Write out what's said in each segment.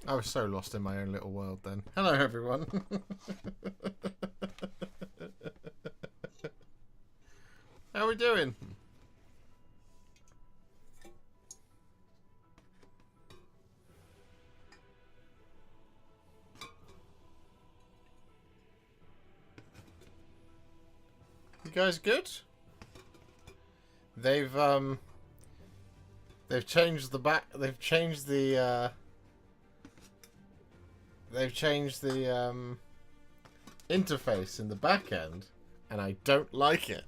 I was so lost in my own little world then. Hello, everyone. How are we doing? You guys good? They've changed the back. They've changed the interface in the back end, and I don't like it.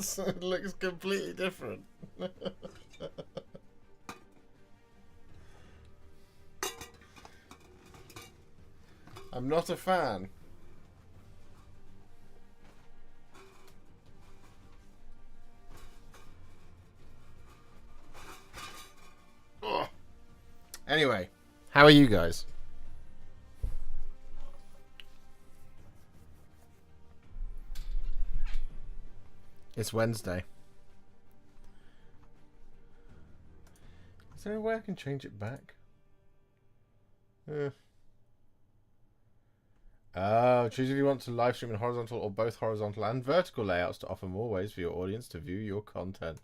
So it looks completely different. I'm not a fan. Ugh. Anyway, how are you guys? It's Wednesday. Is there a way I can change it back? Oh, choose if you want to live stream in horizontal or both horizontal and vertical layouts to offer more ways for your audience to view your content.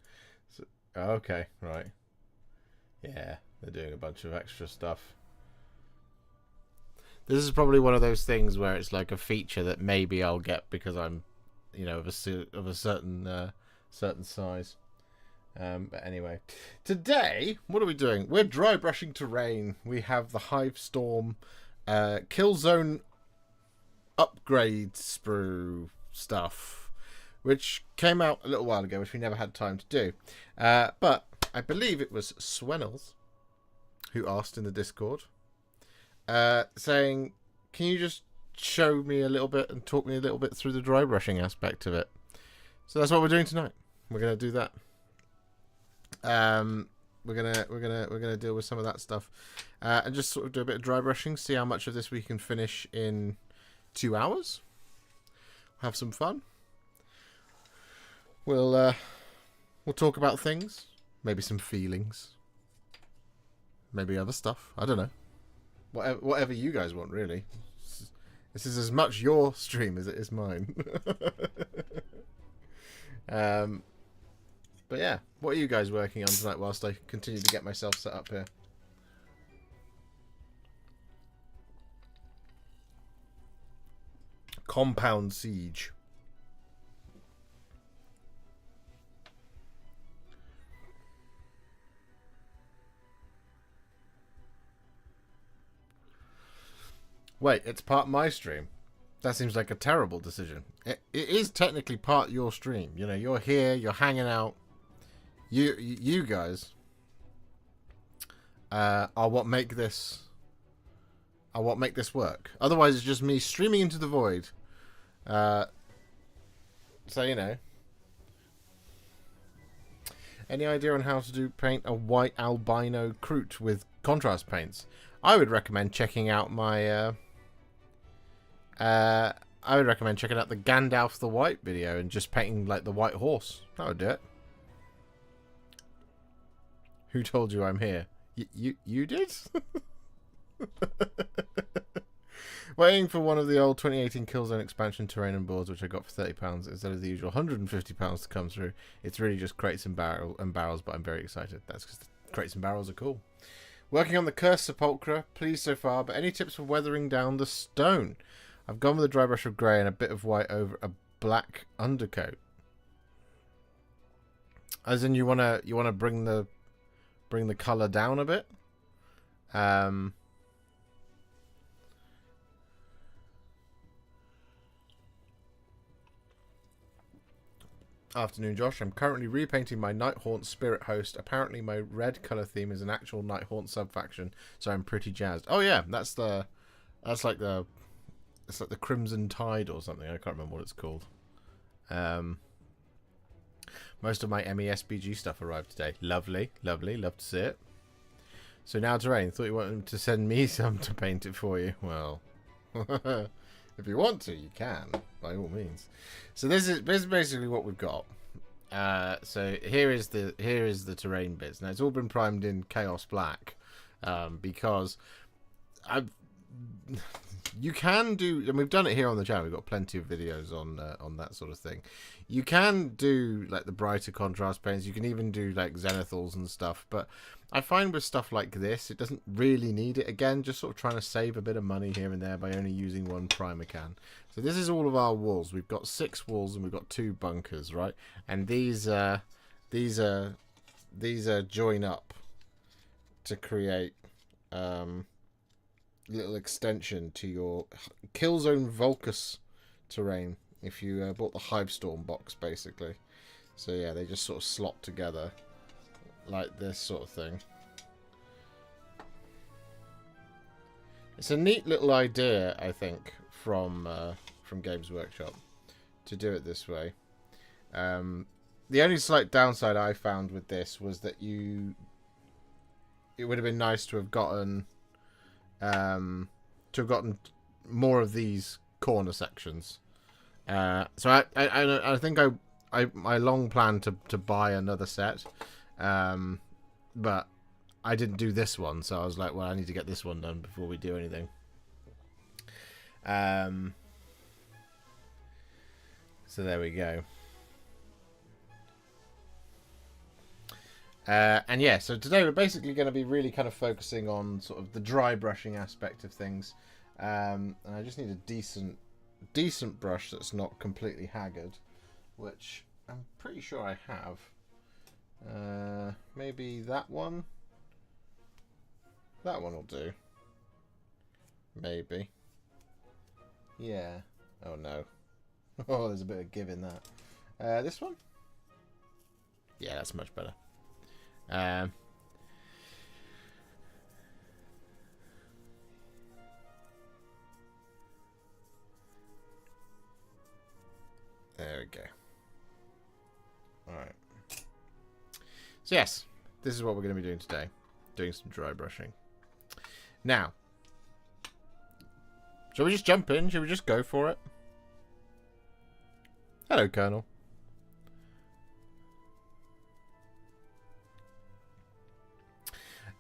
So, okay, right. Yeah, they're doing a bunch of extra stuff. This is probably one of those things where it's like a feature that maybe I'll get because I'm, you know, of a certain size. But anyway, today, what are we doing? We're dry brushing terrain. We have the Hive Storm Killzone upgrade sprue stuff, which came out a little while ago, which we never had time to do. But I believe it was Swennels who asked in the Discord, saying, can you just show me a little bit and talk me a little bit through the dry brushing aspect of it? So that's what we're doing tonight. We're gonna do that. We're gonna deal with some of that stuff, and just sort of do a bit of dry brushing. See how much of this we can finish in 2 hours. Have some fun. We'll talk about things, maybe some feelings, maybe other stuff. I don't know. Whatever you guys want, really. This is as much your stream as it is mine. But yeah, what are you guys working on tonight whilst I continue to get myself set up here? Compound Siege. Wait, it's part my stream. That seems like a terrible decision. It is technically part your stream. You know, you're here, you're hanging out. You guys are what make this work. Otherwise, it's just me streaming into the void. So you know. Any idea on how to paint a white albino Kroot with contrast paints? I would recommend checking out my. I would recommend checking out the Gandalf the White video and just painting like the white horse. That would do it. Who told you I'm here? You did? Waiting for one of the old 2018 Killzone expansion terrain and boards, which I got for £30 instead of the usual £150 to come through. It's really just crates and barrels, but I'm very excited. That's because the crates and barrels are cool. Working on the Cursed Sepulchre, pleased so far, but any tips for weathering down the stone? I've gone with a dry brush of grey and a bit of white over a black undercoat. As in, you wanna bring the colour down a bit. Afternoon, Josh. I'm currently repainting my Nighthaunt Spirit Host. Apparently, my red colour theme is an actual Nighthaunt subfaction, so I'm pretty jazzed. Oh yeah, that's like the Crimson Tide or something. I can't remember what it's called. Most of my MESBG stuff arrived today. Lovely, lovely. Love to see it. So now, Terrain, thought you wanted to send me some to paint it for you. Well, if you want to, you can, by all means. So this is basically what we've got. So here is the terrain bits. Now it's all been primed in Chaos Black, because you can do, and we've done it here on the channel. We've got plenty of videos on that sort of thing. You can do like the brighter contrast paints. You can even do like zenithals and stuff. But I find with stuff like this, it doesn't really need it. Again, just sort of trying to save a bit of money here and there by only using one primer can. So this is all of our walls. We've got 6 walls and we've got 2 bunkers, right? And these join up to create little extension to your Killzone Vulcus terrain if you bought the Hivestorm box, basically. So yeah, they just sort of slot together like this sort of thing. It's a neat little idea, I think, from Games Workshop to do it this way. The only slight downside I found with this was that it would have been nice to have gotten more of these corner sections. So I think I long planned to buy another set, but I didn't do this one, so I was like, well, I need to get this one done before we do anything. So there we go. And yeah, so today we're basically going to be really kind of focusing on sort of the dry brushing aspect of things. And I just need a decent brush that's not completely haggard, which I'm pretty sure I have. Maybe that one. That one will do. Maybe. Yeah. Oh no. Oh, there's a bit of give in that. This one? Yeah, that's much better. There we go. Alright. So yes, this is what we're going to be doing today. Doing some dry brushing. Now, shall we just jump in? Shall we just go for it? Hello, Colonel.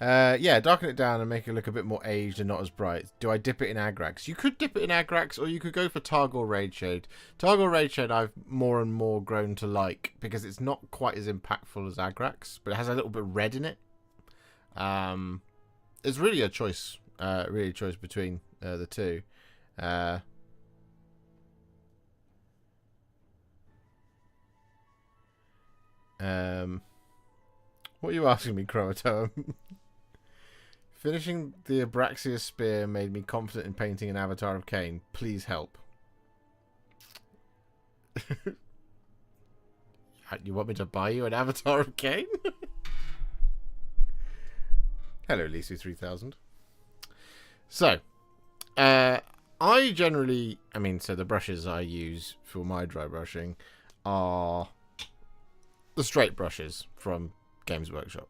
Yeah, darken it down and make it look a bit more aged and not as bright. Do I dip it in Agrax? You could dip it in Agrax, or you could go for Targor Raidshade. Targor Raidshade I've more and more grown to like, because it's not quite as impactful as Agrax, but it has a little bit of red in it. It's really a choice, between the two. What are you asking me, Croatoa? Finishing the Abraxia Spear made me confident in painting an avatar of Cain. Please help. You want me to buy you an avatar of Cain? Hello, Lisu3000. So, I generally, so the brushes I use for my dry brushing are the straight brushes from Games Workshop.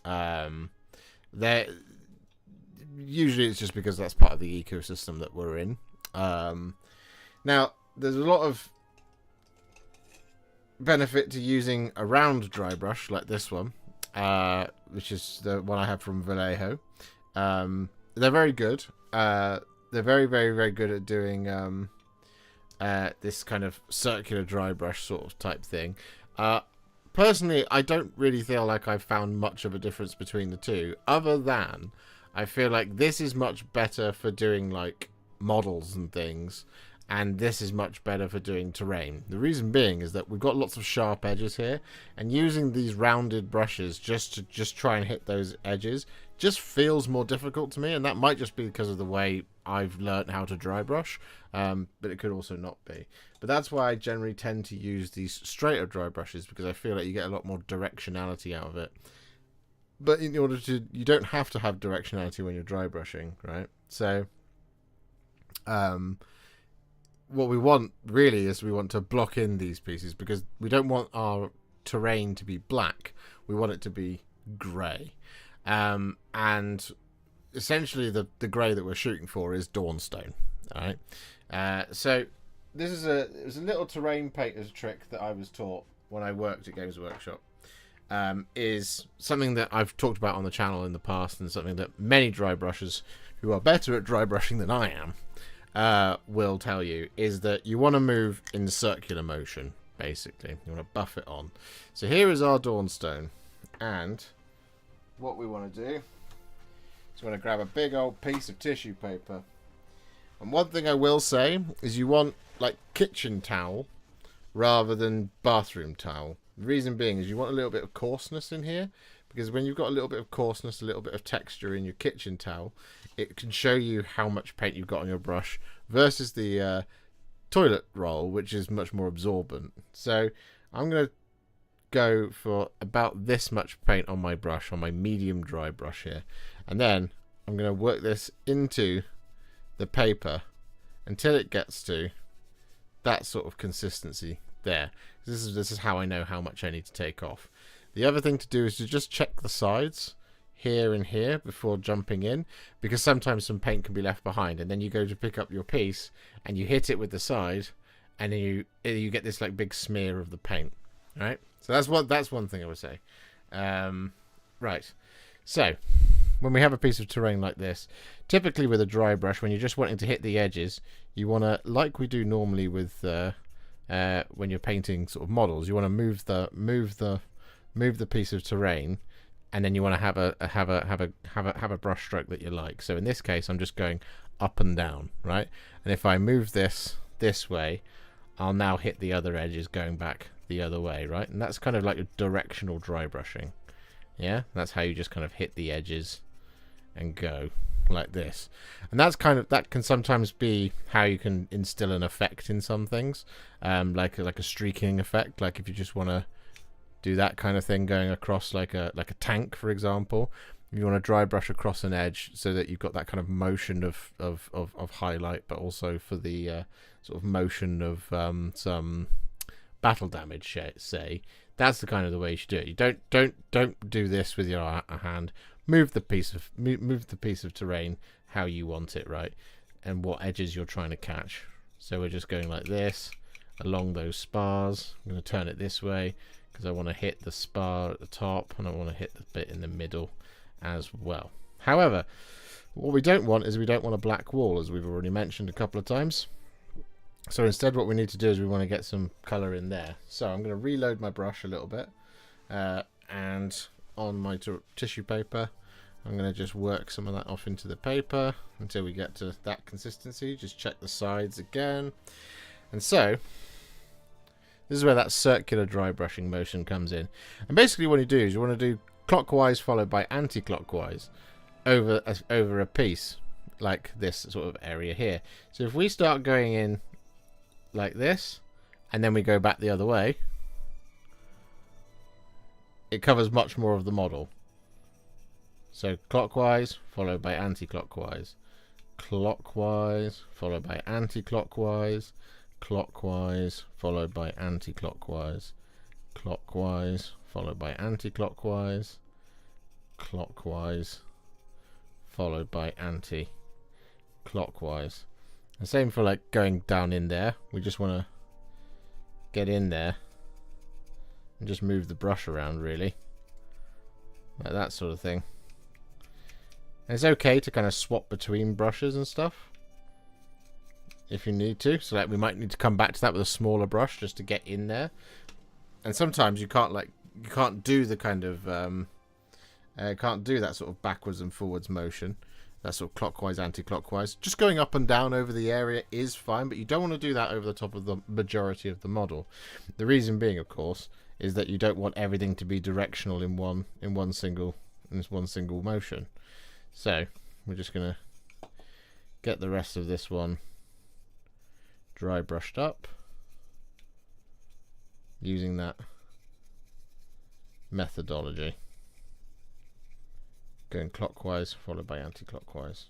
They're usually, it's just because that's part of the ecosystem that we're in. Now, there's a lot of benefit to using a round dry brush like this one, which is the one I have from Vallejo. They're very good. They're very, very, very good at doing this kind of circular dry brush sort of type thing. Personally, I don't really feel like I've found much of a difference between the two, other than I feel like this is much better for doing like models and things, and this is much better for doing terrain. The reason being is that we've got lots of sharp edges here, and using these rounded brushes just to try and hit those edges just feels more difficult to me, and that might just be because of the way I've learnt how to dry brush, but it could also not be. But that's why I generally tend to use these straighter dry brushes, because I feel like you get a lot more directionality out of it. But in order to, you don't have to have directionality when you're dry brushing, right? So, what we want really is we want to block in these pieces, because we don't want our terrain to be black. We want it to be grey. And essentially the grey that we're shooting for is Dawnstone. All right. So this is it was a little terrain painter's trick that I was taught when I worked at Games Workshop. Is something that I've talked about on the channel in the past, and something that many dry brushers who are better at dry brushing than I am, will tell you, is that you want to move in circular motion, basically. You want to buff it on. So here is our Dawnstone, and what we want to do is we want to grab a big old piece of tissue paper. And one thing I will say is you want like kitchen towel rather than bathroom towel. The reason being is you want a little bit of coarseness in here, because when you've got a little bit of coarseness, a little bit of texture in your kitchen towel, it can show you how much paint you've got on your brush versus the toilet roll, which is much more absorbent. So I'm going to go for about this much paint on my brush, on my medium dry brush here, and then I'm going to work this into the paper until it gets to that sort of consistency there. This is how I know how much I need to take off. The other thing to do is to just check the sides here and here before jumping in, because sometimes some paint can be left behind, and then you go to pick up your piece and you hit it with the side, and then you get this like big smear of the paint. Right, so that's one thing I would say. Right, so when we have a piece of terrain like this, typically with a dry brush, when you're just wanting to hit the edges, you want to, like we do normally with when you're painting sort of models, you want to move the piece of terrain, and then you want to have a brush stroke that you like. So in this case, I'm just going up and down, right? And if I move this way, I'll now hit the other edges going back the other way, right? And that's kind of like a directional dry brushing. Yeah, that's how you just kind of hit the edges and go like this. And that's that can sometimes be how you can instill an effect in some things, like a streaking effect. Like if you just want to do that kind of thing going across like a tank, for example, you want to dry brush across an edge so that you've got that kind of motion of highlight, but also for the sort of motion of some battle damage, say. That's the kind of the way you should do it. You don't do this with your hand. Move the piece of terrain how you want it, right? And what edges you're trying to catch. So we're just going like this along those spars. I'm going to turn it this way because I want to hit the spar at the top, and I want to hit the bit in the middle as well. However, what we don't want is we don't want a black wall, as we've already mentioned a couple of times. So instead what we need to do is we want to get some colour in there. So I'm going to reload my brush a little bit, and on my tissue paper I'm going to just work some of that off into the paper until we get to that consistency. Just check the sides again. And so this is where that circular dry brushing motion comes in. And basically what you do is you want to do clockwise followed by anti-clockwise over a piece like this sort of area here. So if we start going in like this and then we go back the other way, it covers much more of the model. So clockwise followed by anti-clockwise, clockwise followed by anti-clockwise, clockwise followed by anti-clockwise, clockwise followed by anti-clockwise, clockwise followed by anti-clockwise. And same for like going down in there. We just want to get in there and just move the brush around, really, like that sort of thing. And it's okay to kind of swap between brushes and stuff if you need to. So like we might need to come back to that with a smaller brush just to get in there. And sometimes you can't do the kind of can't do that sort of backwards and forwards motion, that sort of clockwise anti-clockwise. Just going up and down over the area is fine, but you don't want to do that over the top of the majority of the model. The reason being, of course, is that you don't want everything to be directional in one single motion. So we're just gonna get the rest of this one dry brushed up using that methodology, going clockwise followed by anti-clockwise.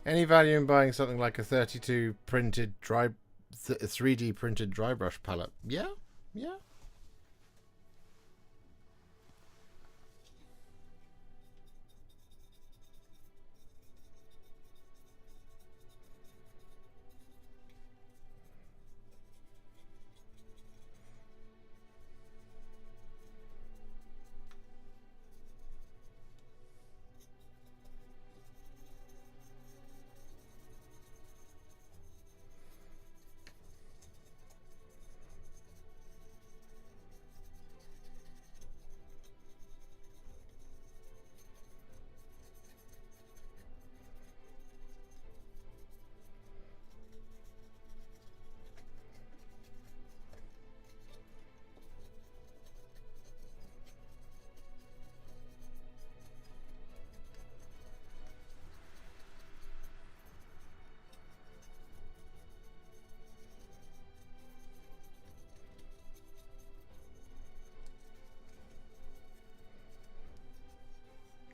Any value in buying something like a 32 printed 3D printed dry brush palette? Yeah, yeah.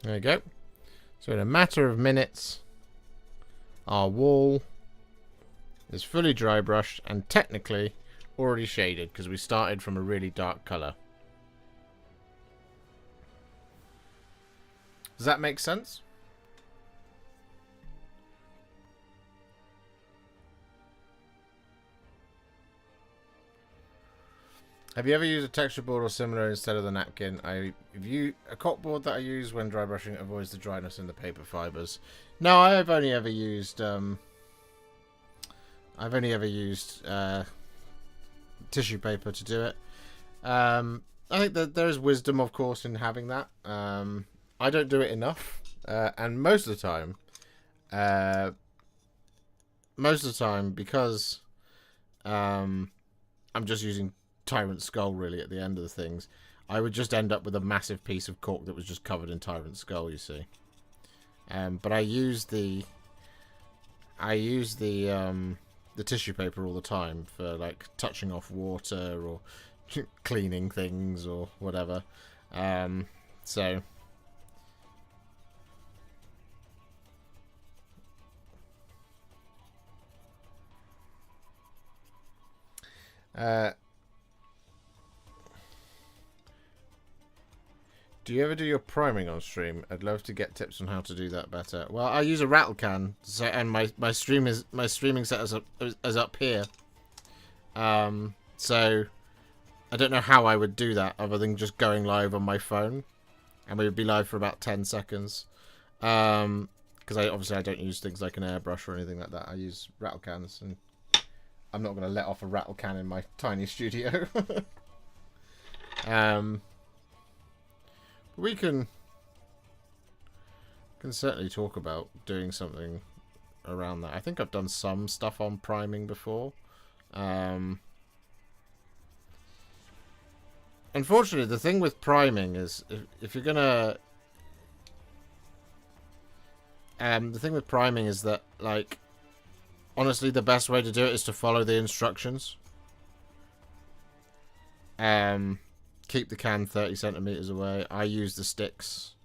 There you go. So in a matter of minutes, our wall is fully dry brushed and technically already shaded because we started from a really dark colour. Does that make sense? Have you ever used a texture board or similar instead of the napkin? A corkboard that I use when dry brushing avoids the dryness in the paper fibers. No, I've only ever used tissue paper to do it. I think that there is wisdom, of course, in having that. I don't do it enough, and most of the time, because I'm just using Tyrant Skull really at the end of the things, I would just end up with a massive piece of cork that was just covered in Tyrant Skull, you see. But I use the tissue paper all the time for like touching off water or cleaning things or whatever. So do you ever do your priming on stream? I'd love to get tips on how to do that better. Well, I use a rattle can, so and my streaming setup is up here. So I don't know how I would do that other than just going live on my phone, and we would be live for about 10 seconds. Because I don't use things like an airbrush or anything like that. I use rattle cans, and I'm not going to let off a rattle can in my tiny studio. We can certainly talk about doing something around that. I think I've done some stuff on priming before. Unfortunately, the thing with priming is if you're gonna the thing with priming is that, like, honestly, the best way to do it is to follow the instructions. Keep the can 30 centimeters away. I use the sticks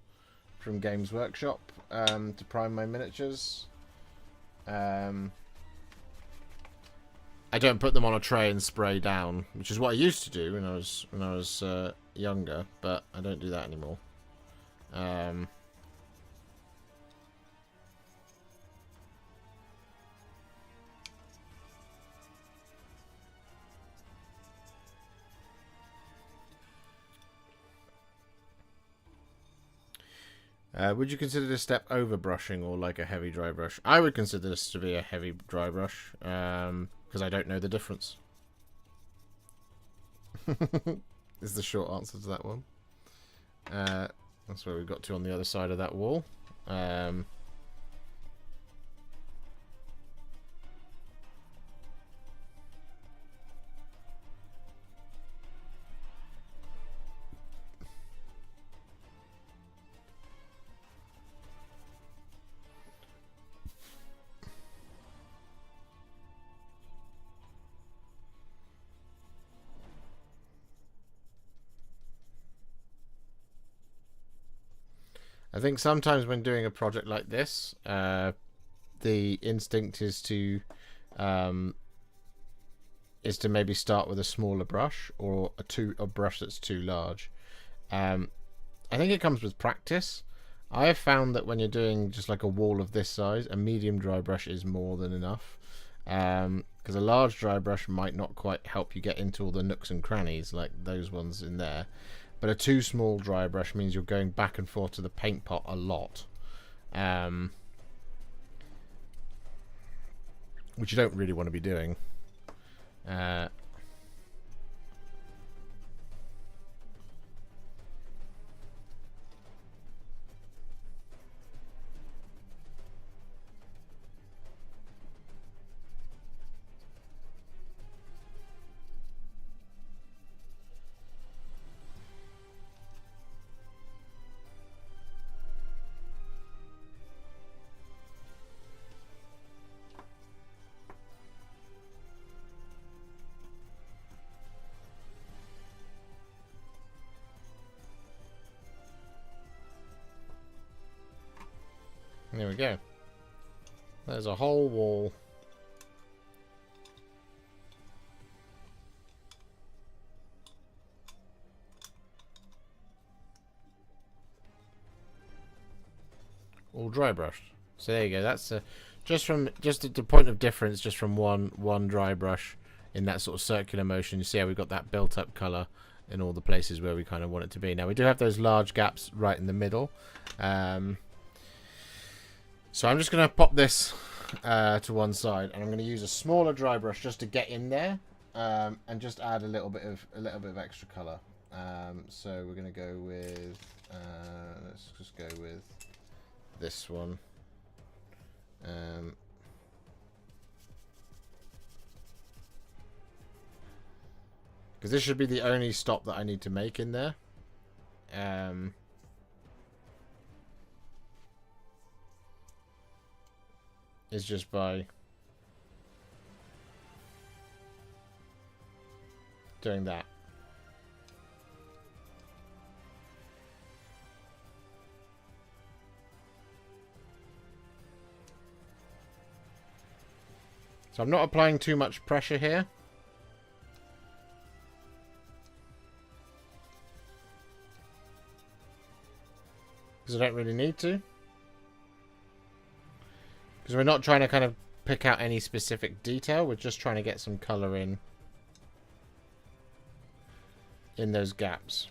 from Games Workshop to prime my miniatures. I don't put them on a tray and spray down, which is what I used to do when I was younger, but I don't do that anymore. Would you consider this step over brushing or like a heavy dry brush? I would consider this to be a heavy dry brush, because I don't know the difference. Is the short answer to that one. That's where we got to on the other side of that wall. I think sometimes when doing a project like this, the instinct is to maybe start with a smaller brush or a brush that's too large. I think it comes with practice. I have found that when you're doing just like a wall of this size, a medium dry brush is more than enough. Because a large dry brush might not quite help you get into all the nooks and crannies like those ones in there. But a too small dry brush means you're going back and forth to the paint pot a lot. Which you don't really want to be doing. There we go. There's a whole wall. All dry brushed. So there you go. That's just the point of difference, just from one dry brush in that sort of circular motion. You see how we've got that built up color in all the places where we kind of want it to be. Now we do have those large gaps right in the middle. So I'm just going to pop this to one side, and I'm going to use a smaller dry brush just to get in there, and just add a little bit of extra color. So we're going to go with let's just go with this one. Because this should be the only stop that I need to make in there. Is just by doing that. So I'm not applying too much pressure here. Because I don't really need to. Because we're not trying to kind of pick out any specific detail. We're just trying to get some colour in those gaps.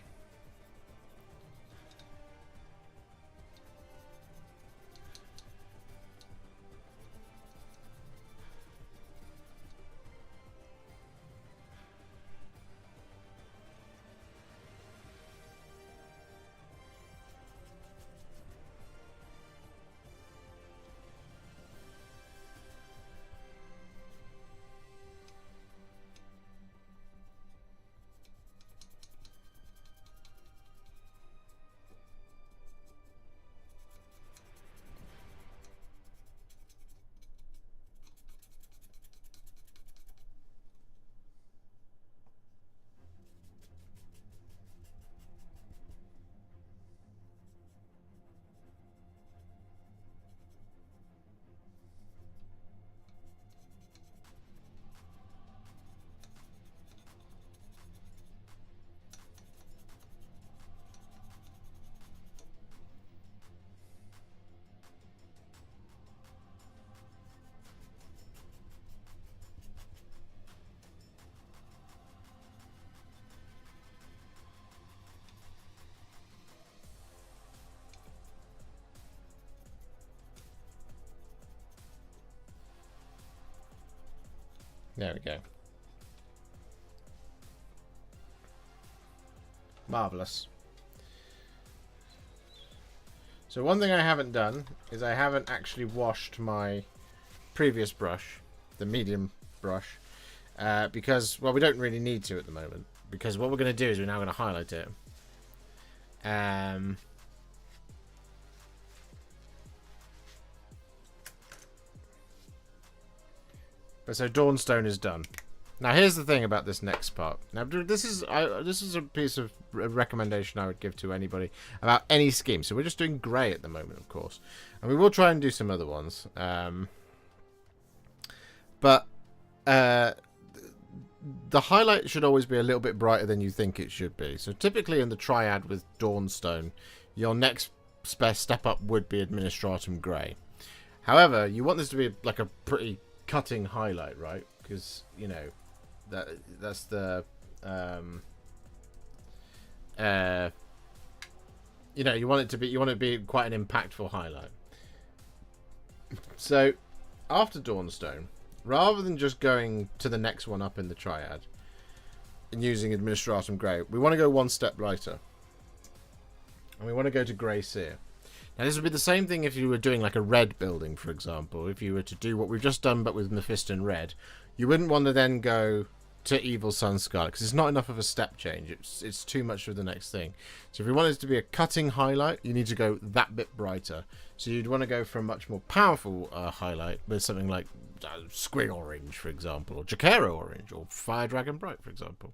There we go. Marvellous. So one thing I haven't done is I haven't actually washed my previous brush, the medium brush, because, well, we don't really need to at the moment, because what we're going to do is we're now going to highlight it. But so Dawnstone is done. Now here's the thing about this next part. Now this is a piece of recommendation I would give to anybody about any scheme. So we're just doing grey at the moment, of course, and we will try and do some other ones. But the highlight should always be a little bit brighter than you think it should be. So typically in the triad with Dawnstone, your next step up would be Administratum Grey. However, you want this to be like a pretty cutting highlight, right? Because, you know, that's the you know, you want it to be quite an impactful highlight. So after Dawnstone, rather than just going to the next one up in the triad and using Administratum Grey, we want to go one step lighter. And we want to go to Grey Seer. Now this would be the same thing if you were doing like a red building, for example. If you were to do what we've just done but with Mephiston Red, you wouldn't want to then go to Evil Sun Scarlet because it's not enough of a step change. It's too much for the next thing. So if you want it to be a cutting highlight, you need to go that bit brighter. So you'd want to go for a much more powerful highlight with something like Squig Orange, for example, or Jakero Orange, or Fire Dragon Bright, for example.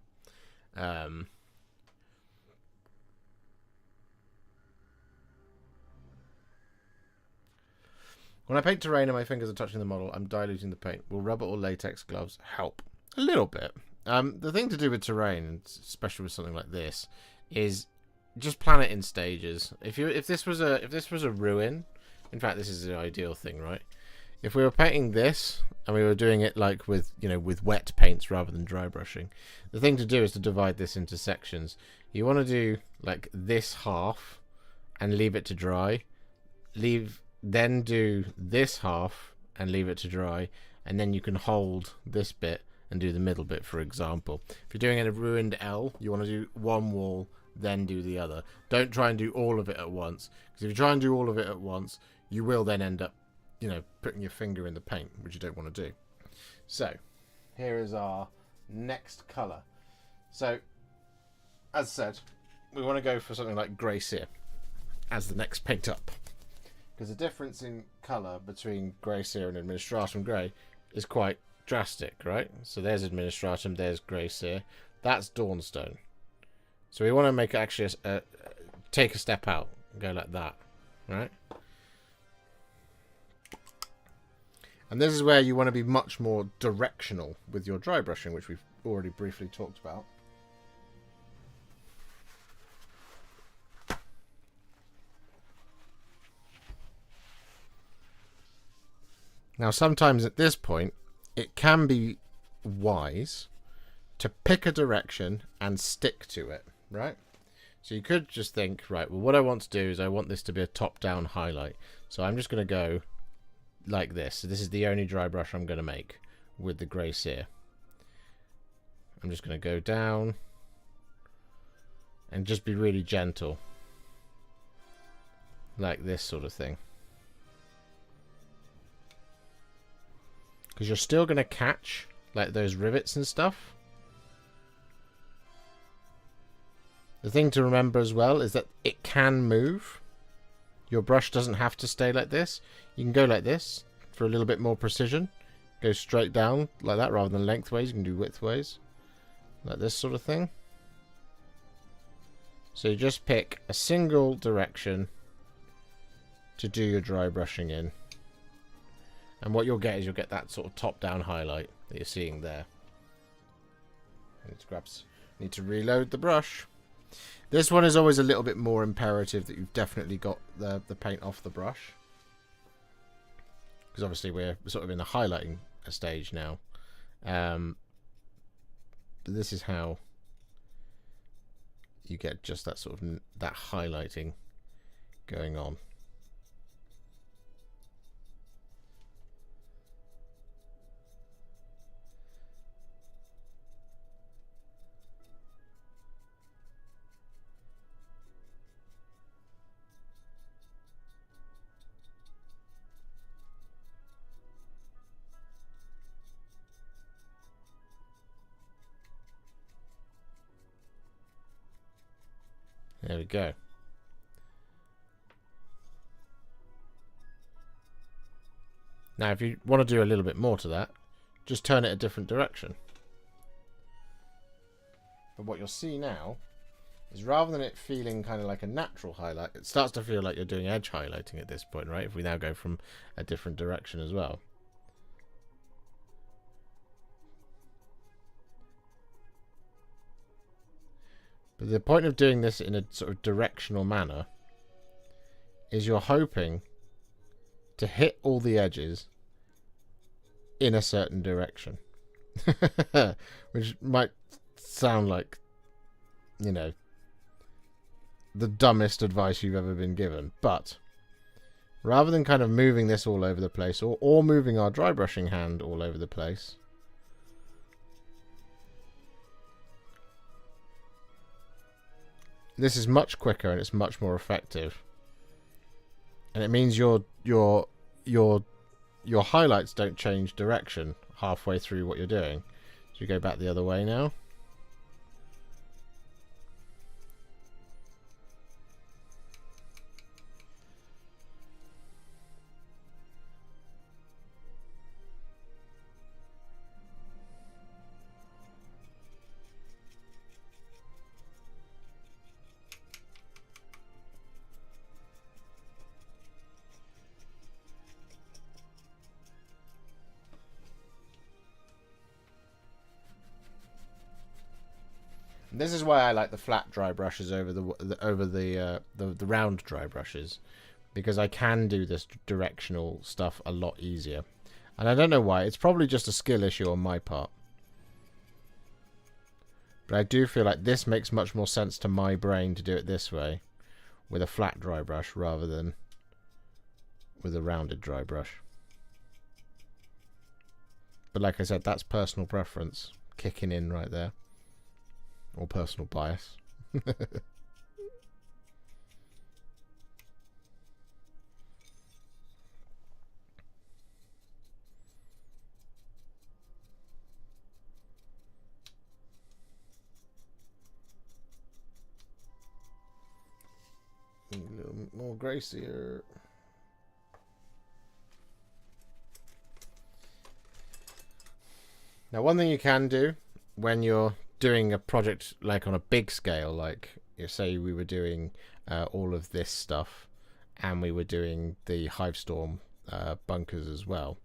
When I paint terrain and my fingers are touching the model, I'm diluting the paint. Will rubber or latex gloves help? A little bit. The thing to do with terrain, especially with something like this, is just plan it in stages. If this was a ruin, in fact, this is the ideal thing, right? If we were painting this and we were doing it like with wet paints rather than dry brushing, the thing to do is to divide this into sections. You want to do like this half and leave it to dry. Then do this half and leave it to dry, and then you can hold this bit and do the middle bit, for example. If you're doing a ruined L, you want to do one wall, then do the other. Don't try and do all of it at once, because if you try and do all of it at once, you will then end up, you know, putting your finger in the paint, which you don't want to do. So, here is our next colour. So, as said, we want to go for something like Grey Seer as the next paint up. Because the difference in colour between Grey Seer and Administratum Grey is quite drastic, right? So there's Administratum, there's Grey Seer. That's Dawnstone. So we want to make it actually take a step out and go like that, right? And this is where you want to be much more directional with your dry brushing, which we've already briefly talked about. Now, sometimes at this point, it can be wise to pick a direction and stick to it, right? So you could just think, right, well, what I want to do is I want this to be a top-down highlight. So I'm just going to go like this. So this is the only dry brush I'm going to make with the Grey Seer. I'm just going to go down and just be really gentle. Like this sort of thing. Because you're still going to catch like those rivets and stuff. The thing to remember as well is that it can move. Your brush doesn't have to stay like this. You can go like this for a little bit more precision. Go straight down like that rather than lengthways. You can do widthways. Like this sort of thing. So you just pick a single direction to do your dry brushing in. And what you'll get is you'll get that sort of top-down highlight that you're seeing there. Need to reload the brush. This one is always a little bit more imperative that you've definitely got the paint off the brush. Because obviously we're sort of in the highlighting stage now. But this is how you get just that sort of that highlighting going on. There we go. Now, if you want to do a little bit more to that, just turn it a different direction. But what you'll see now is rather than it feeling kind of like a natural highlight, it starts to feel like you're doing edge highlighting at this point, right? If we now go from a different direction as well. But the point of doing this in a sort of directional manner is you're hoping to hit all the edges in a certain direction. Which might sound like, you know, the dumbest advice you've ever been given. But rather than kind of moving this all over the place, or moving our dry brushing hand all over the place, this is much quicker and it's much more effective. And it means your highlights don't change direction halfway through what you're doing. So you go back the other way now. This is why I like the flat dry brushes over the round dry brushes, because I can do this directional stuff a lot easier. And I don't know why. It's probably just a skill issue on my part. But I do feel like this makes much more sense to my brain to do it this way, with a flat dry brush rather than with a rounded dry brush. But like I said, that's personal preference kicking in right there. Or personal bias. A little bit more gracier. Now, one thing you can do when you're doing a project like on a big scale, like say we were doing all of this stuff and we were doing the Hivestorm bunkers as well,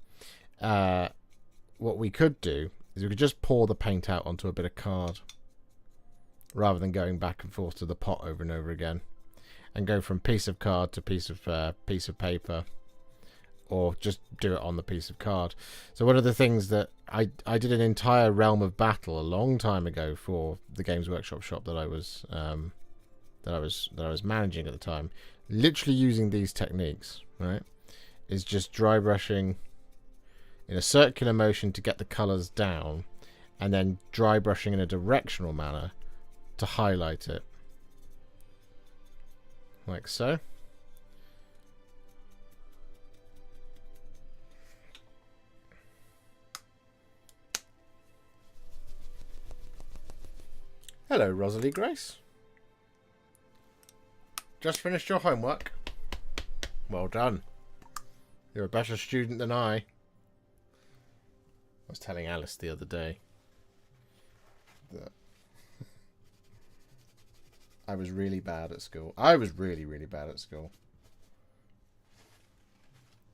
what we could do is we could just pour the paint out onto a bit of card rather than going back and forth to the pot over and over again, and go from piece of card to piece of paper, or just do it on the piece of card. So one of the things that I did an entire Realm of Battle a long time ago for the Games Workshop shop that I was managing at the time, literally using these techniques, right? Is just dry brushing in a circular motion to get the colors down, and then dry brushing in a directional manner to highlight it, like so. Hello, Rosalie Grace. Just finished your homework? Well done. You're a better student than I. I was telling Alice the other day that I was really bad at school. I was really, really bad at school.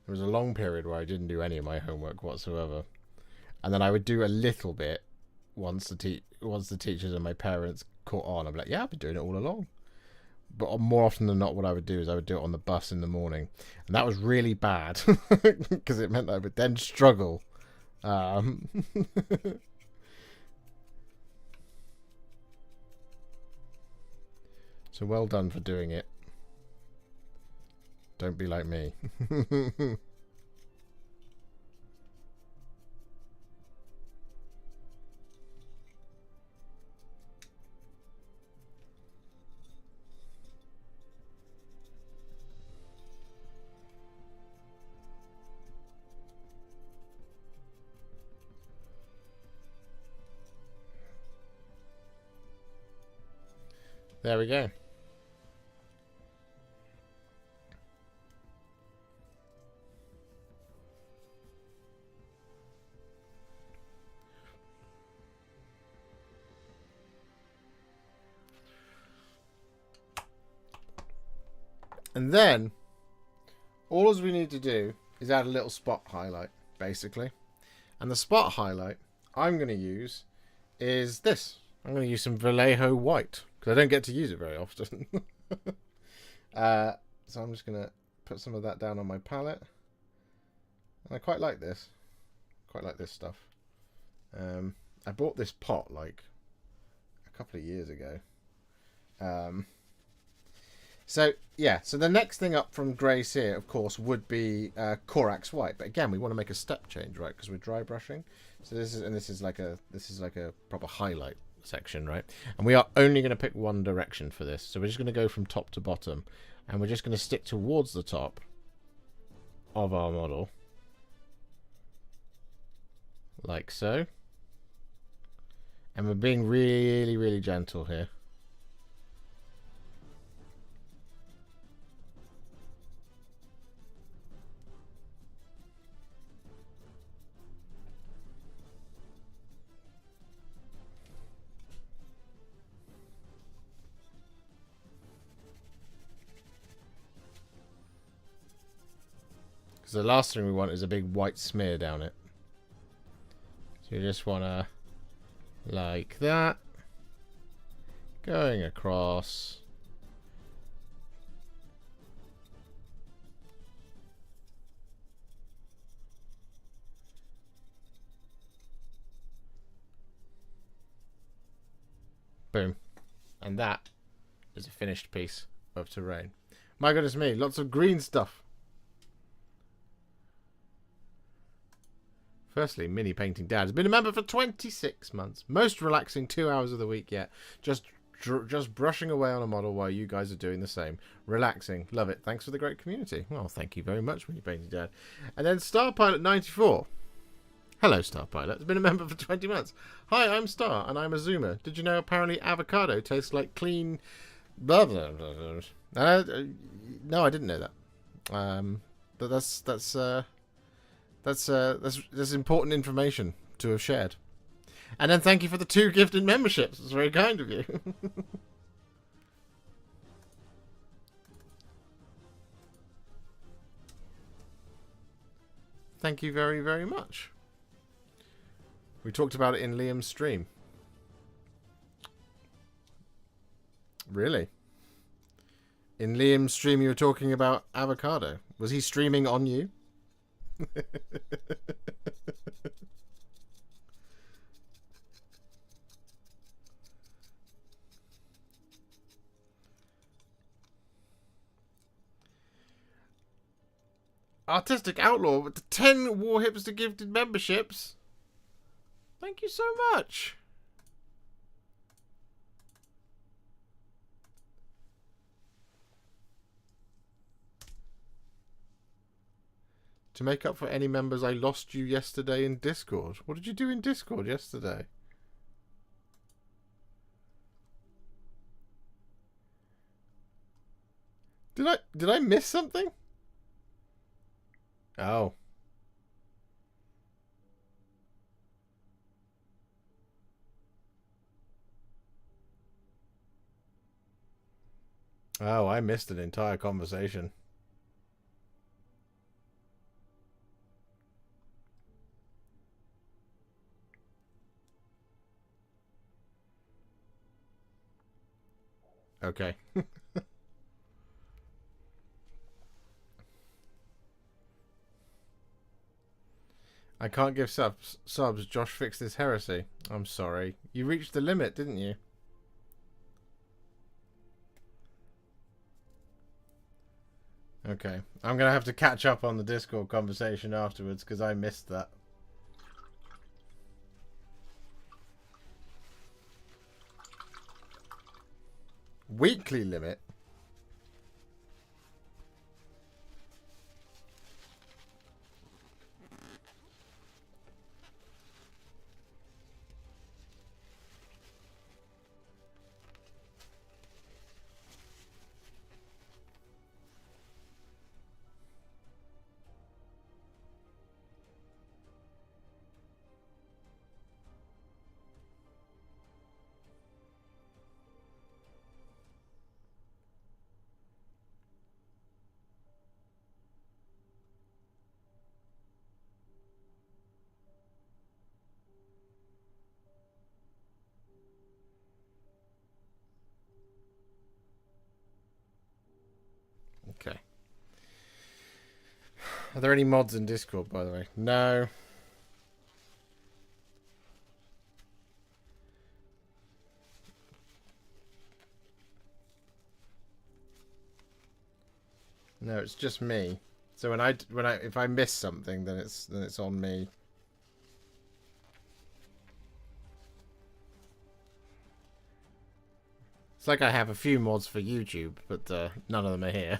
There was a long period where I didn't do any of my homework whatsoever. And then I would do a little bit once the teachers and my parents caught on. I'd be like, yeah, I've been doing it all along. But more often than not, what I would do is I would do it on the bus in the morning. And that was really bad because it meant that I would then struggle. So well done for doing it. Don't be like me. There we go. And then all we need to do is add a little spot highlight, basically. And the spot highlight I'm going to use is this. I'm going to use some Vallejo white because I don't get to use it very often. So I'm just gonna put some of that down on my palette. And I quite like this. Quite like this stuff. I bought this pot like a couple of years ago. So yeah, so the next thing up from Grace here, of course, would be Corax White. But again, we want to make a step change, right? Because we're dry brushing. So this is like a proper highlight section, right? And we are only going to pick one direction for this. So we're just going to go from top to bottom, and we're just going to stick towards the top of our model, like so. And we're being really, really gentle here. Because the last thing we want is a big white smear down it. So you just want to, like that, going across. Boom. And that is a finished piece of terrain. My goodness me, lots of green stuff. Firstly, Mini Painting Dad has been a member for 26 months. Most relaxing 2 hours of the week yet. Just brushing away on a model while you guys are doing the same. Relaxing. Love it. Thanks for the great community. Well, thank you very much, Mini Painting Dad. And then Star Pilot 94. Hello, Star Pilot. Has been a member for 20 months. Hi, I'm Star, and I'm a Zoomer. Did you know apparently avocado tastes like clean... Blah, blah, blah, blah. No, I didn't know that. But that's important information to have shared. And then thank you for the 2 gifted memberships. It's very kind of you. Thank you very, very much. We talked about it in Liam's stream. Really? In Liam's stream you were talking about avocado. Was he streaming on you? Artistic Outlaw with the 10 Warhipster gifted memberships. Thank you so much. To make up for any members I lost you yesterday in Discord. What did you do in Discord yesterday? Did I miss something? Oh. Oh, I missed an entire conversation. Okay. I can't give subs. Josh fixed this heresy. I'm sorry. You reached the limit, didn't you? Okay. I'm going to have to catch up on the Discord conversation afterwards because I missed that. Weekly limit? Are there any mods in Discord, by the way? No. No, it's just me. So if I miss something, then it's on me. It's like I have a few mods for YouTube, but none of them are here.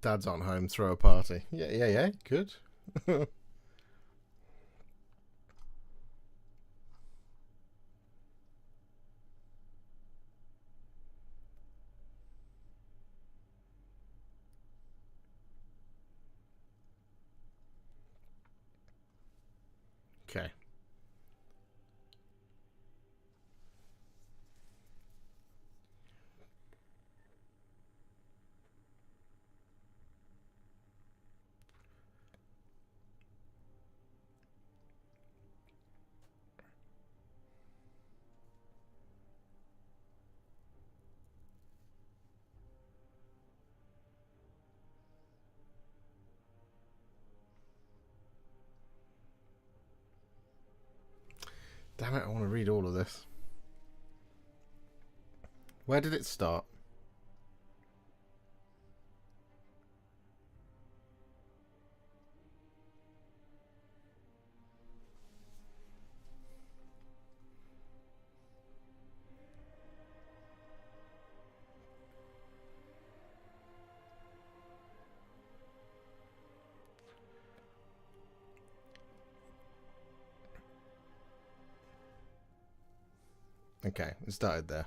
Dad's on home, throw a party. Yeah, good. Okay. Damn it, I want to read all of this. Where did it start? Okay, it started there.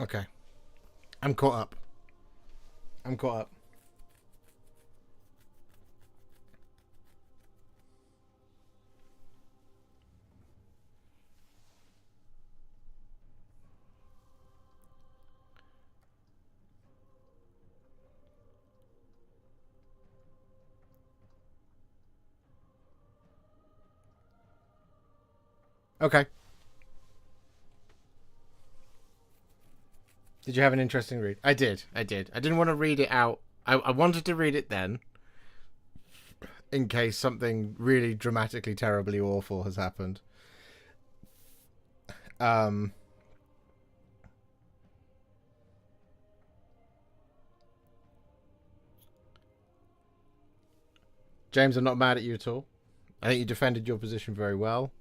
Okay. I'm caught up. I'm caught up. Okay. Did you have an interesting read? I did. I did. I didn't want to read it out. I wanted to read it then, in case something really dramatically, terribly awful has happened. James, I'm not mad at you at all. I think you defended your position very well.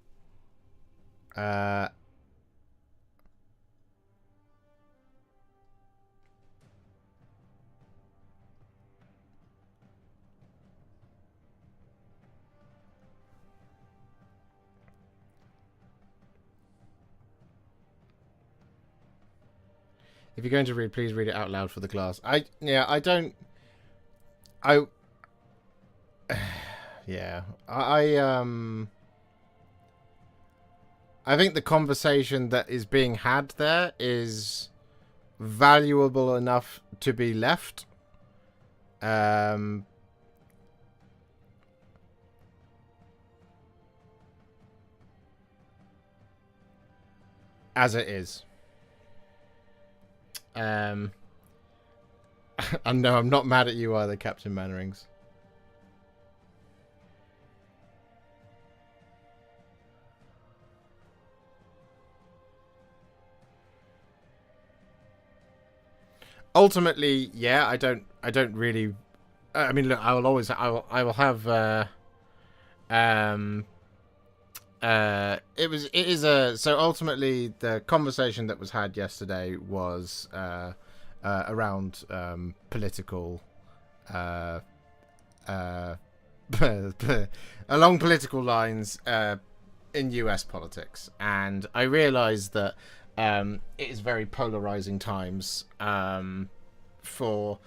If you're going to read, please read it out loud for the class. I don't. I yeah. I think the conversation that is being had there is valuable enough to be left. As it is. And no, I'm not mad at you either, Captain Mannerings. Ultimately, yeah, I don't really. I mean, look, I will have. So ultimately the conversation that was had yesterday was around political along political lines in US politics, and I realized that it is very polarizing times for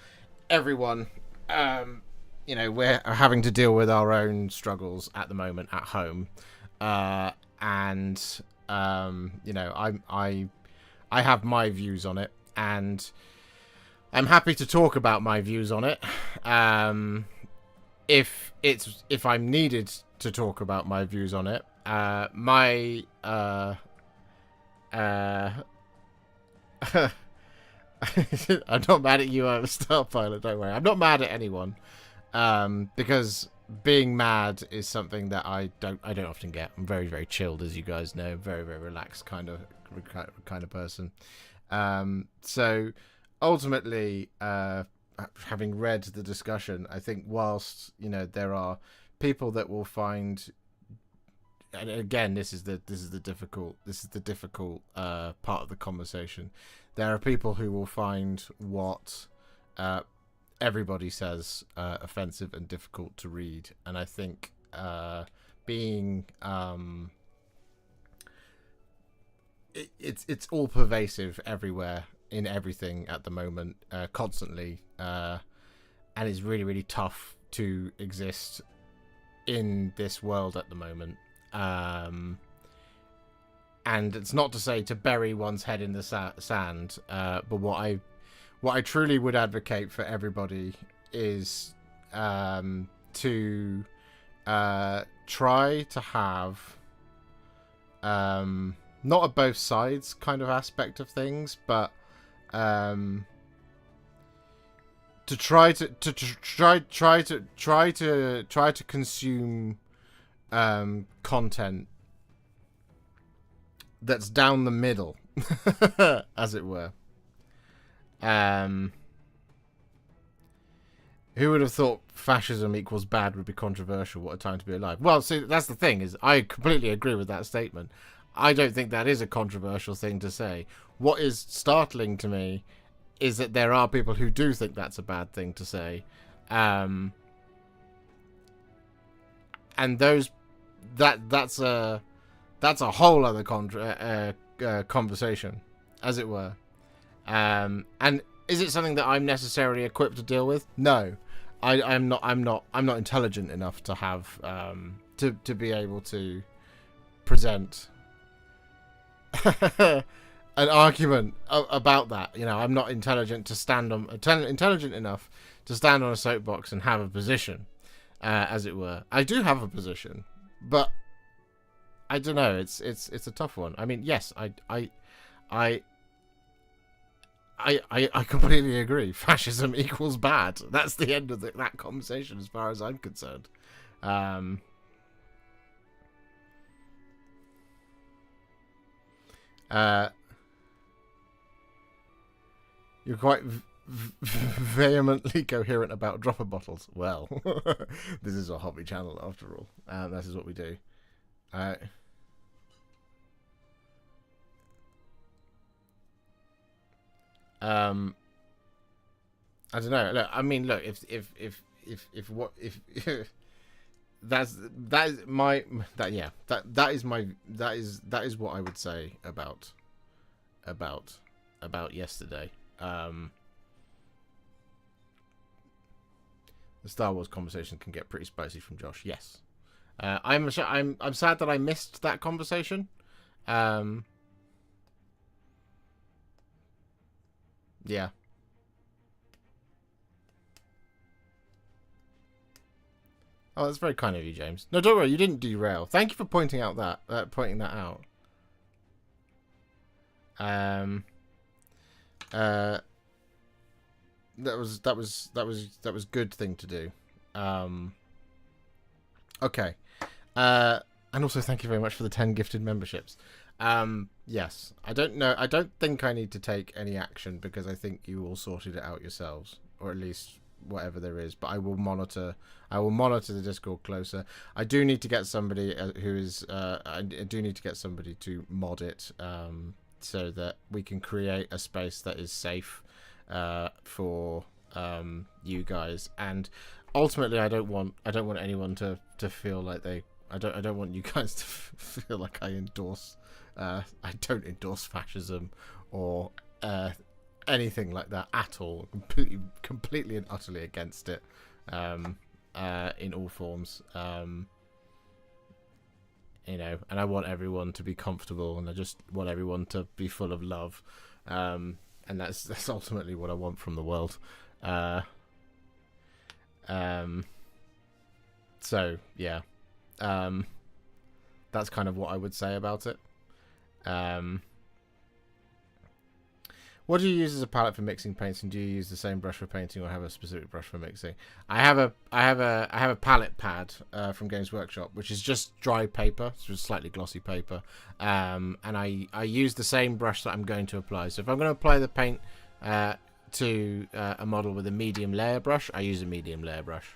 everyone. We're having to deal with our own struggles at the moment at home. I have my views on it, and I'm happy to talk about my views on it. If I'm needed to talk about my views on it, I'm not mad at you, Star Pilot. Don't worry, I'm not mad at anyone, because being mad is something that I don't often get. I'm very, very chilled, as you guys know, very, very relaxed kind of person. So ultimately, having read the discussion, I think whilst there are people that will find, and again, this is the difficult part of the conversation. There are people who will find what everybody says offensive and difficult to read, and I think being it's all pervasive everywhere in everything at the moment, constantly, and it's really, really tough to exist in this world at the moment. And it's not to say to bury one's head in the sand, but what I truly would advocate for everybody is to try to have not a both sides kind of aspect of things, but to try to consume content that's down the middle, as it were. Who would have thought fascism equals bad would be controversial? What a time to be alive. Well, see, that's the thing, is I completely agree with that statement. I don't think that is a controversial thing to say. What is startling to me is that there are people who do think that's a bad thing to say. And that's a whole other conversation, as it were. And is it something that I'm necessarily equipped to deal with? No, I'm not intelligent enough to have to be able to present an argument about that. You know, I'm not intelligent enough to stand on a soapbox and have a position, as it were. I do have a position, but I don't know. It's a tough one. I mean, yes, I completely agree. Fascism equals bad. That's the end of that conversation, as far as I'm concerned. You're quite vehemently coherent about dropper bottles. Well, this is a hobby channel after all. This is what we do. I don't know. Look, I mean, look, if that is what I would say about yesterday. The Star Wars conversation can get pretty spicy from Josh. Yes, I'm sad that I missed that conversation. Yeah. Oh, that's very kind of you, James. No, don't worry, you didn't derail. Thank you for pointing out that pointing that out. That was good thing to do. Okay. And also thank you very much for the 10 gifted memberships. Yes, I don't know. I don't think I need to take any action because I think you all sorted it out yourselves, or at least whatever there is. But I will monitor the Discord closer. I do need to get somebody who is. I do need to get somebody to mod it, so that we can create a space that is safe for you guys. And ultimately, I don't want anyone to feel like they. I don't want you guys to feel like I endorse. I don't endorse fascism or anything like that at all. Completely and utterly against it in all forms. You know, and I want everyone to be comfortable, and I just want everyone to be full of love, and that's ultimately what I want from the world. So yeah, that's kind of what I would say about it. What do you use as a palette for mixing paints, and do you use the same brush for painting or have a specific brush for mixing? I have a palette pad from Games Workshop, which is just dry paper, so it's slightly glossy paper, and I use the same brush that I'm going to apply. So if I'm going to apply the paint to a model with a medium layer brush, I use a medium layer brush.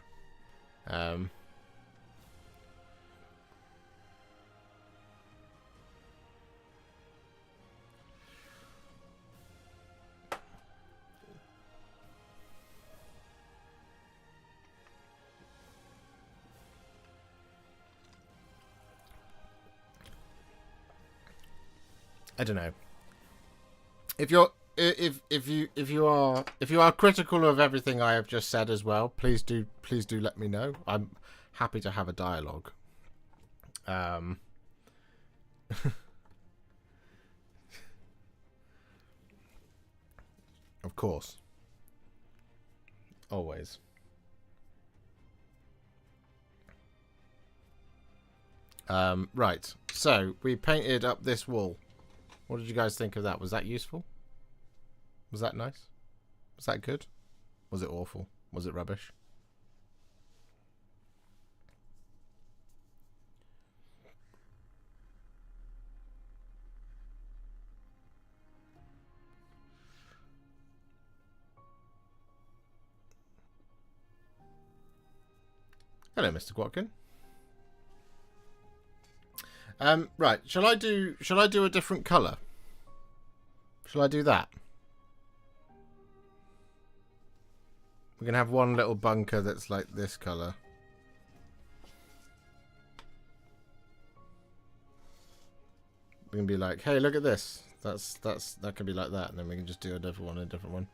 I don't know. If you are critical of everything I have just said as well, please do let me know. I'm happy to have a dialogue. Of course. Always. Right. So we painted up this wall. What did you guys think of that? Was that useful? Was that nice? Was that good? Was it awful? Was it rubbish? Hello, Mr. Quatkin. Right. Shall I do a different colour? Shall I do that? We're gonna have one little bunker that's like this colour. We're gonna be like, hey, look at this. that can be like that, and then we can just do a different one.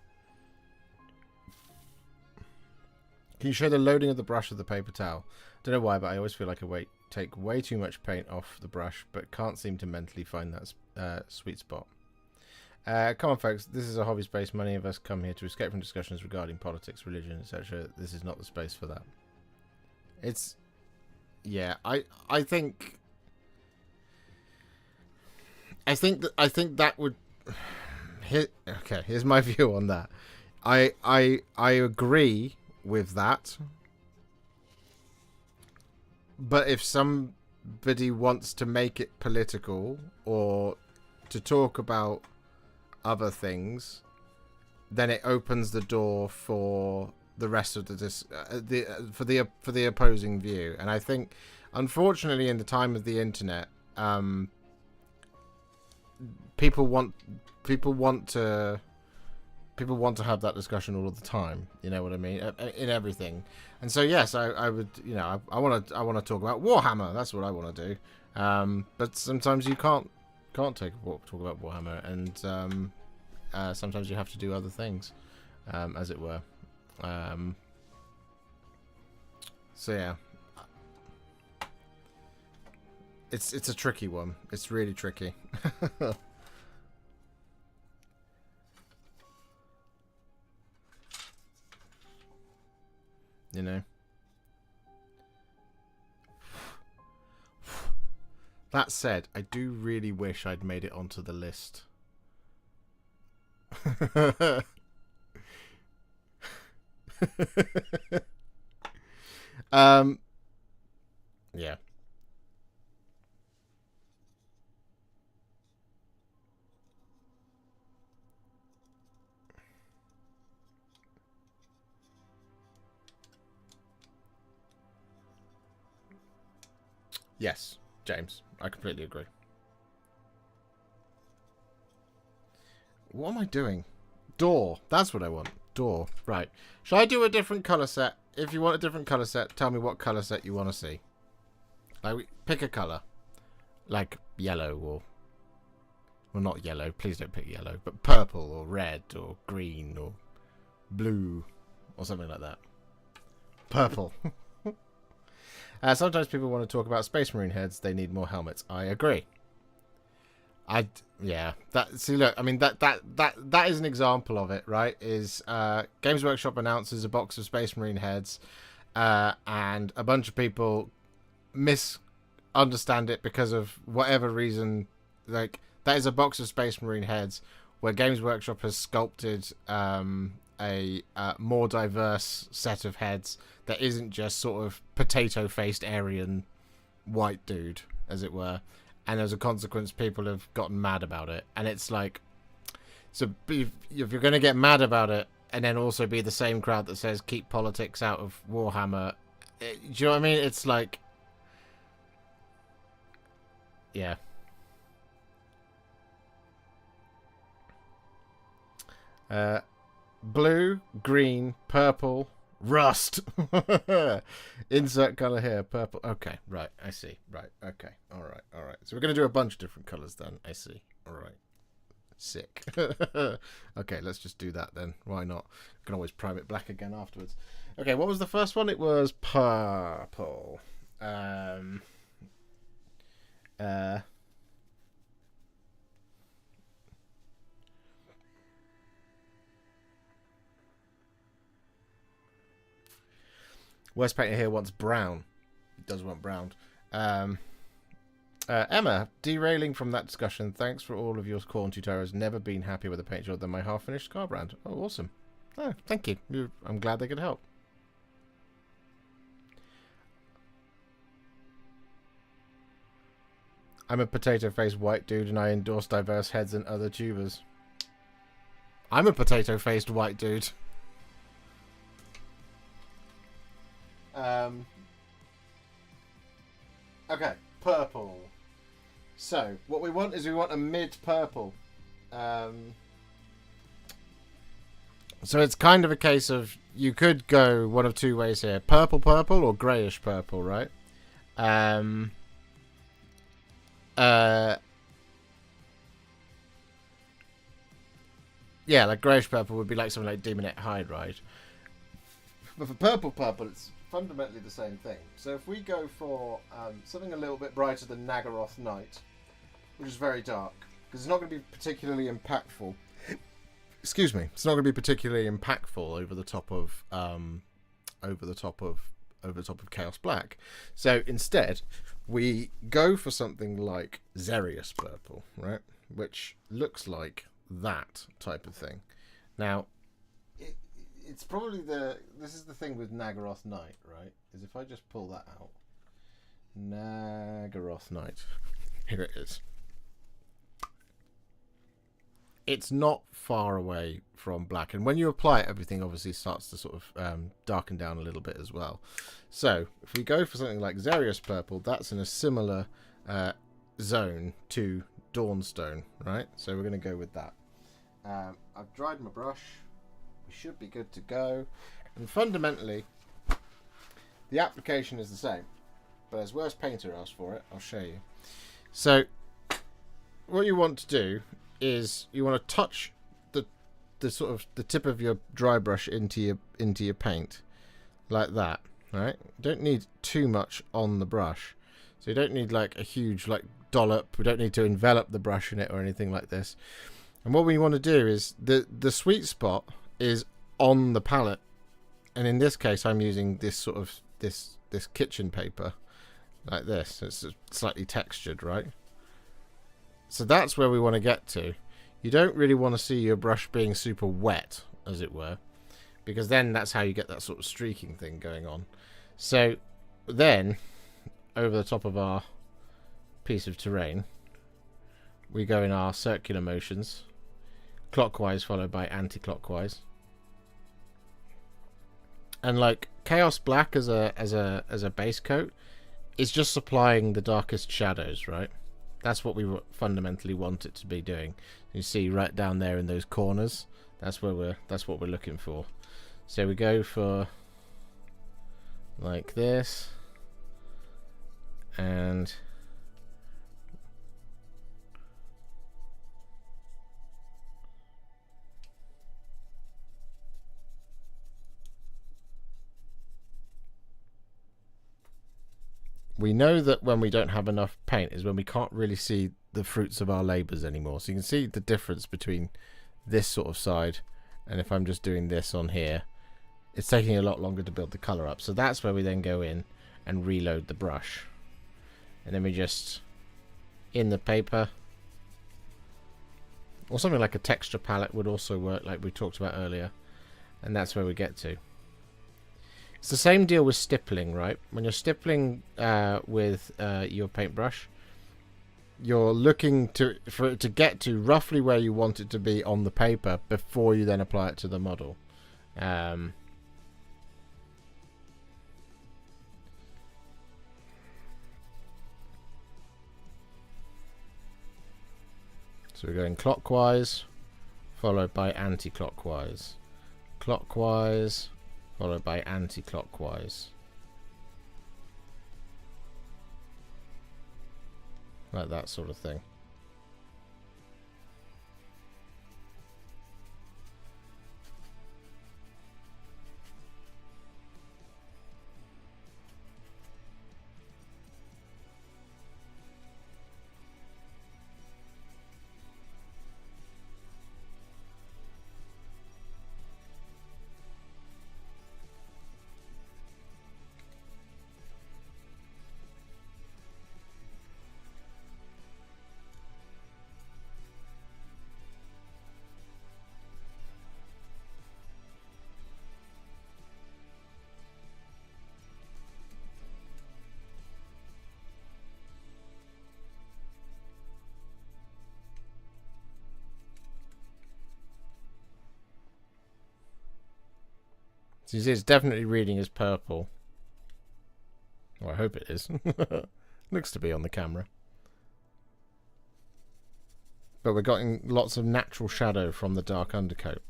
Can you show the loading of the brush of the paper towel? Don't know why, but I always feel like I take way too much paint off the brush, but can't seem to mentally find that sweet spot. Come on, folks. This is a hobby space. Many of us come here to escape from discussions regarding politics, religion, etc. This is not the space for that. It's... Yeah, I think that would... Okay, here's my view on that. I agree with that. But if somebody wants to make it political or to talk about other things, then it opens the door for the rest of for the opposing view. And I think, unfortunately, in the time of the internet, people want to have that discussion all of the time. You know what I mean? In everything. And so yes, I would, you know, I want to talk about Warhammer. That's what I want to do. But sometimes you can't talk about Warhammer, and sometimes you have to do other things, as it were. So yeah, it's a tricky one. It's really tricky. You know. That said, I do really wish I'd made it onto the list. Yeah. Yes, James, I completely agree. What am I doing? Door. That's what I want. Door. Right. Shall I do a different colour set? If you want a different colour set, tell me what colour set you want to see. Like, pick a colour. Like yellow or... Well, not yellow. Please don't pick yellow. But purple or red or green or blue or something like that. Purple. Sometimes people want to talk about Space Marine heads. They need more helmets. I agree. Yeah. See, look. I mean, that is an example of it, right? Is Games Workshop announces a box of Space Marine heads, and a bunch of people misunderstand it because of whatever reason. Like, that is a box of Space Marine heads where Games Workshop has sculpted a more diverse set of heads that isn't just sort of potato-faced Aryan white dude, as it were. And as a consequence, people have gotten mad about it. And it's like, so if you're going to get mad about it and then also be the same crowd that says keep politics out of Warhammer, do you know what I mean? It's like, yeah. Blue, green, purple, rust. Insert color here, purple. Okay, right, I see. Right, okay, all right. So we're going to do a bunch of different colors then. I see. All right. Sick. Okay, let's just do that then. Why not? We can always prime it black again afterwards. Okay, what was the first one? It was purple. Worst painter here wants brown. He does want brown. Emma, derailing from that discussion, thanks for all of your corn tutorials. Never been happier with a paint job than my half-finished scar brand. Oh, awesome. Oh, thank you. I'm glad they could help. I'm a potato-faced white dude and I endorse diverse heads and other tubers. I'm a potato-faced white dude. Okay, purple. So, what we want is we want a mid-purple. So it's kind of a case of, you could go one of two ways here. Purple or greyish purple, right? yeah, like greyish purple would be like something like Demonette Hydride. But for purple, it's fundamentally the same thing. So if we go for something a little bit brighter than Nagaroth Night, which is very dark, because it's not going to be particularly impactful. Excuse me, it's not going to be particularly impactful over the top of Chaos Black. So instead, we go for something like Xerius Purple, right? Which looks like that type of thing. Now, it's probably this is the thing with Nagaroth Night, right? Is if I just pull that out, Nagaroth Night, here it is. It's not far away from black, and when you apply it, everything obviously starts to sort of darken down a little bit as well. So if we go for something like Xerius Purple, that's in a similar zone to Dawnstone, right? So we're going to go with that. I've dried my brush. We should be good to go. And fundamentally, the application is the same, but as Worst Painter asked for it, I'll show you. So what you want to do is you want to touch the sort of the tip of your dry brush into your paint like that, right? You don't need too much on the brush, so you don't need like a huge like dollop. We don't need to envelop the brush in it or anything like this. And what we want to do is the sweet spot is on the palette, and in this case I'm using this sort of this kitchen paper like this. It's slightly textured, right? So that's where we want to get to. You don't really want to see your brush being super wet, as it were, because then that's how you get that sort of streaking thing going on. So then, over the top of our piece of terrain, we go in our circular motions, clockwise followed by anti-clockwise. And like Chaos Black as a base coat is just supplying the darkest shadows, right? That's what we fundamentally want it to be doing. You see right down there in those corners. That's what we're looking for. So we go for like this, and we know that when we don't have enough paint is when we can't really see the fruits of our labours anymore. So you can see the difference between this sort of side and if I'm just doing this on here, it's taking a lot longer to build the colour up. So that's where we then go in and reload the brush. And then we just, in the paper, or something like a texture palette would also work, like we talked about earlier. And that's where we get to. It's the same deal with stippling, right? When you're stippling with your paintbrush, you're looking for it to get to roughly where you want it to be on the paper before you then apply it to the model. So we're going clockwise, followed by anti-clockwise. Clockwise, followed by anti-clockwise. Like that sort of thing. So you see it's definitely reading as purple. Well, I hope it is. Looks to be on the camera. But we're getting lots of natural shadow from the dark undercoat.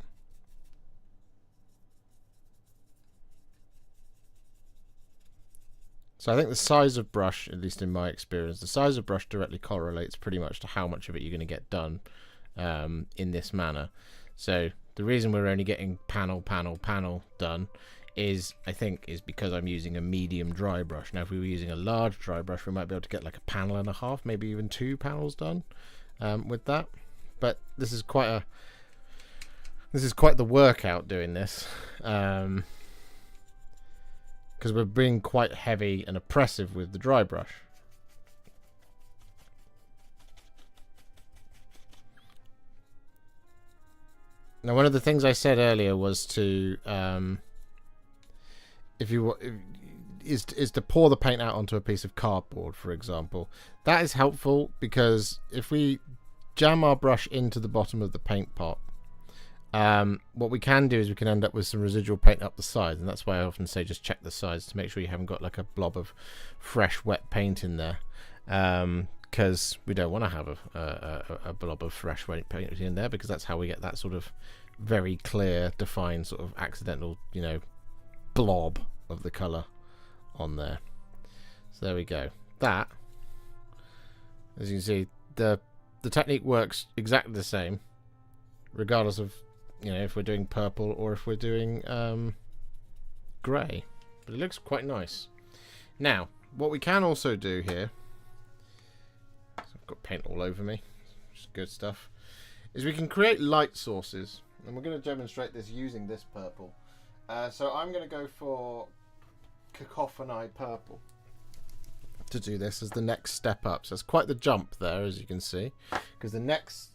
So I think the size of brush, at least in my experience, the size of brush directly correlates pretty much to how much of it you're going to get done in this manner. So the reason we're only getting panel done is, I think, is because I'm using a medium dry brush. Now if we were using a large dry brush, we might be able to get like a panel and a half, maybe even 2 panels done with that. But this is quite the workout doing this, because we're being quite heavy and oppressive with the dry brush. Now, one of the things I said earlier was to is to pour the paint out onto a piece of cardboard, for example. That is helpful because if we jam our brush into the bottom of the paint pot, what we can do is we can end up with some residual paint up the sides, and that's why I often say just check the sides to make sure you haven't got like a blob of fresh wet paint in there, because we don't want to have a blob of fresh wet paint in there, because that's how we get that sort of very clear defined sort of accidental, you know, blob of the colour on there. So there we go. That, as you can see, the technique works exactly the same regardless of, you know, if we're doing purple or if we're doing grey, but it looks quite nice. Now what we can also do here, so I've got paint all over me, which is good stuff, is we can create light sources, and we're going to demonstrate this using this purple. So I'm going to go for Cacophony purple to do this as the next step up. So it's quite the jump there, as you can see, because the next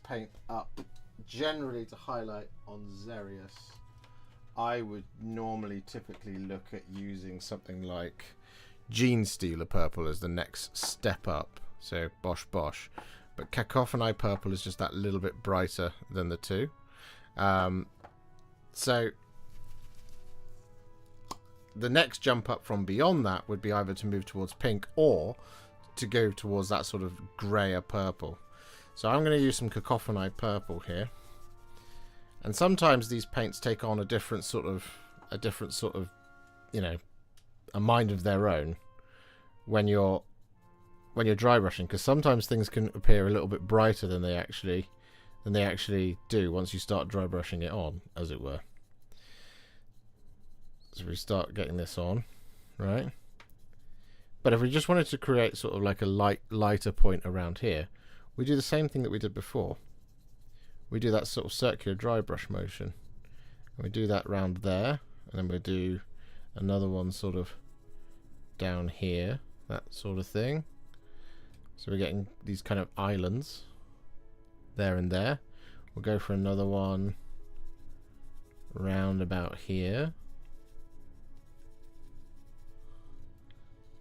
paint up, generally to highlight on Xerius, I would normally typically look at using something like Gene Stealer purple as the next step up. So Bosch, but Cacophony purple is just that little bit brighter than the two. So the next jump up from beyond that would be either to move towards pink or to go towards that sort of grayer purple. So I'm going to use some Cacophony purple here, and sometimes these paints take on a different sort of, you know, a mind of their own when you're dry brushing, because sometimes things can appear a little bit brighter than they actually do once you start dry brushing it on, as it were. So we start getting this on, right? But if we just wanted to create sort of like a lighter point around here, we do the same thing that we did before. We do that sort of circular dry brush motion, and we do that round there, and then we do another one sort of down here, that sort of thing. So we're getting these kind of islands there and there. We'll go for another one round about here,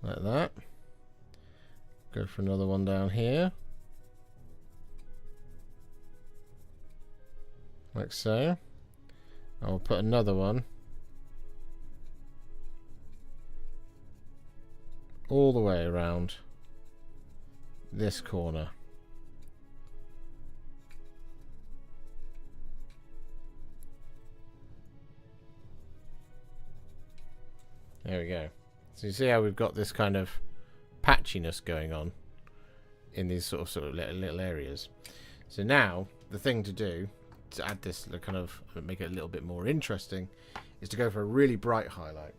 like that. Go for another one down here, like so. I'll put another one all the way around this corner. There we go. So you see how we've got this kind of patchiness going on in these sort of little areas. So now the thing to do to add this kind of make it a little bit more interesting is to go for a really bright highlight,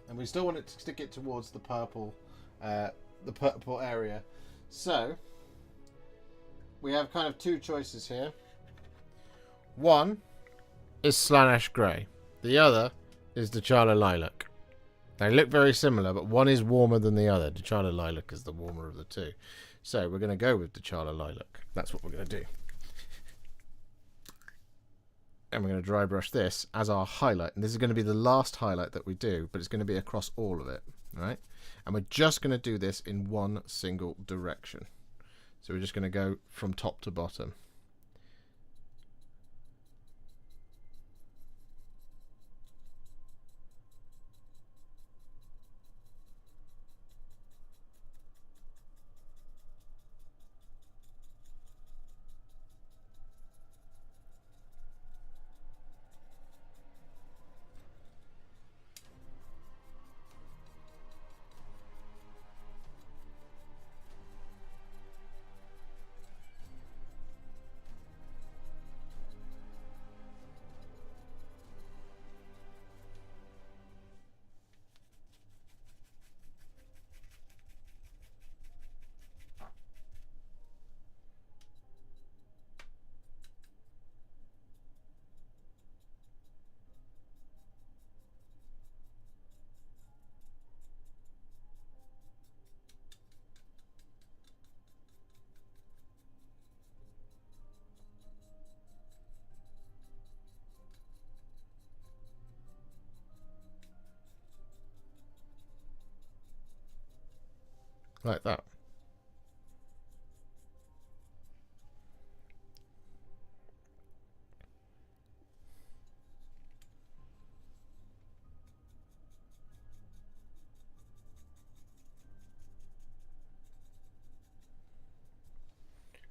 and we still want it to stick it towards the purple area. So we have kind of two choices here. One is Slaanesh Grey, the other is T'Challa Lilac. They look very similar, but one is warmer than the other. T'Challa Lilac is the warmer of the two. So we're going to go with T'Challa Lilac. That's what we're going to do. And we're going to dry brush this as our highlight. And this is going to be the last highlight that we do, but it's going to be across all of it, right? And we're just going to do this in one single direction. So we're just going to go from top to bottom. like that.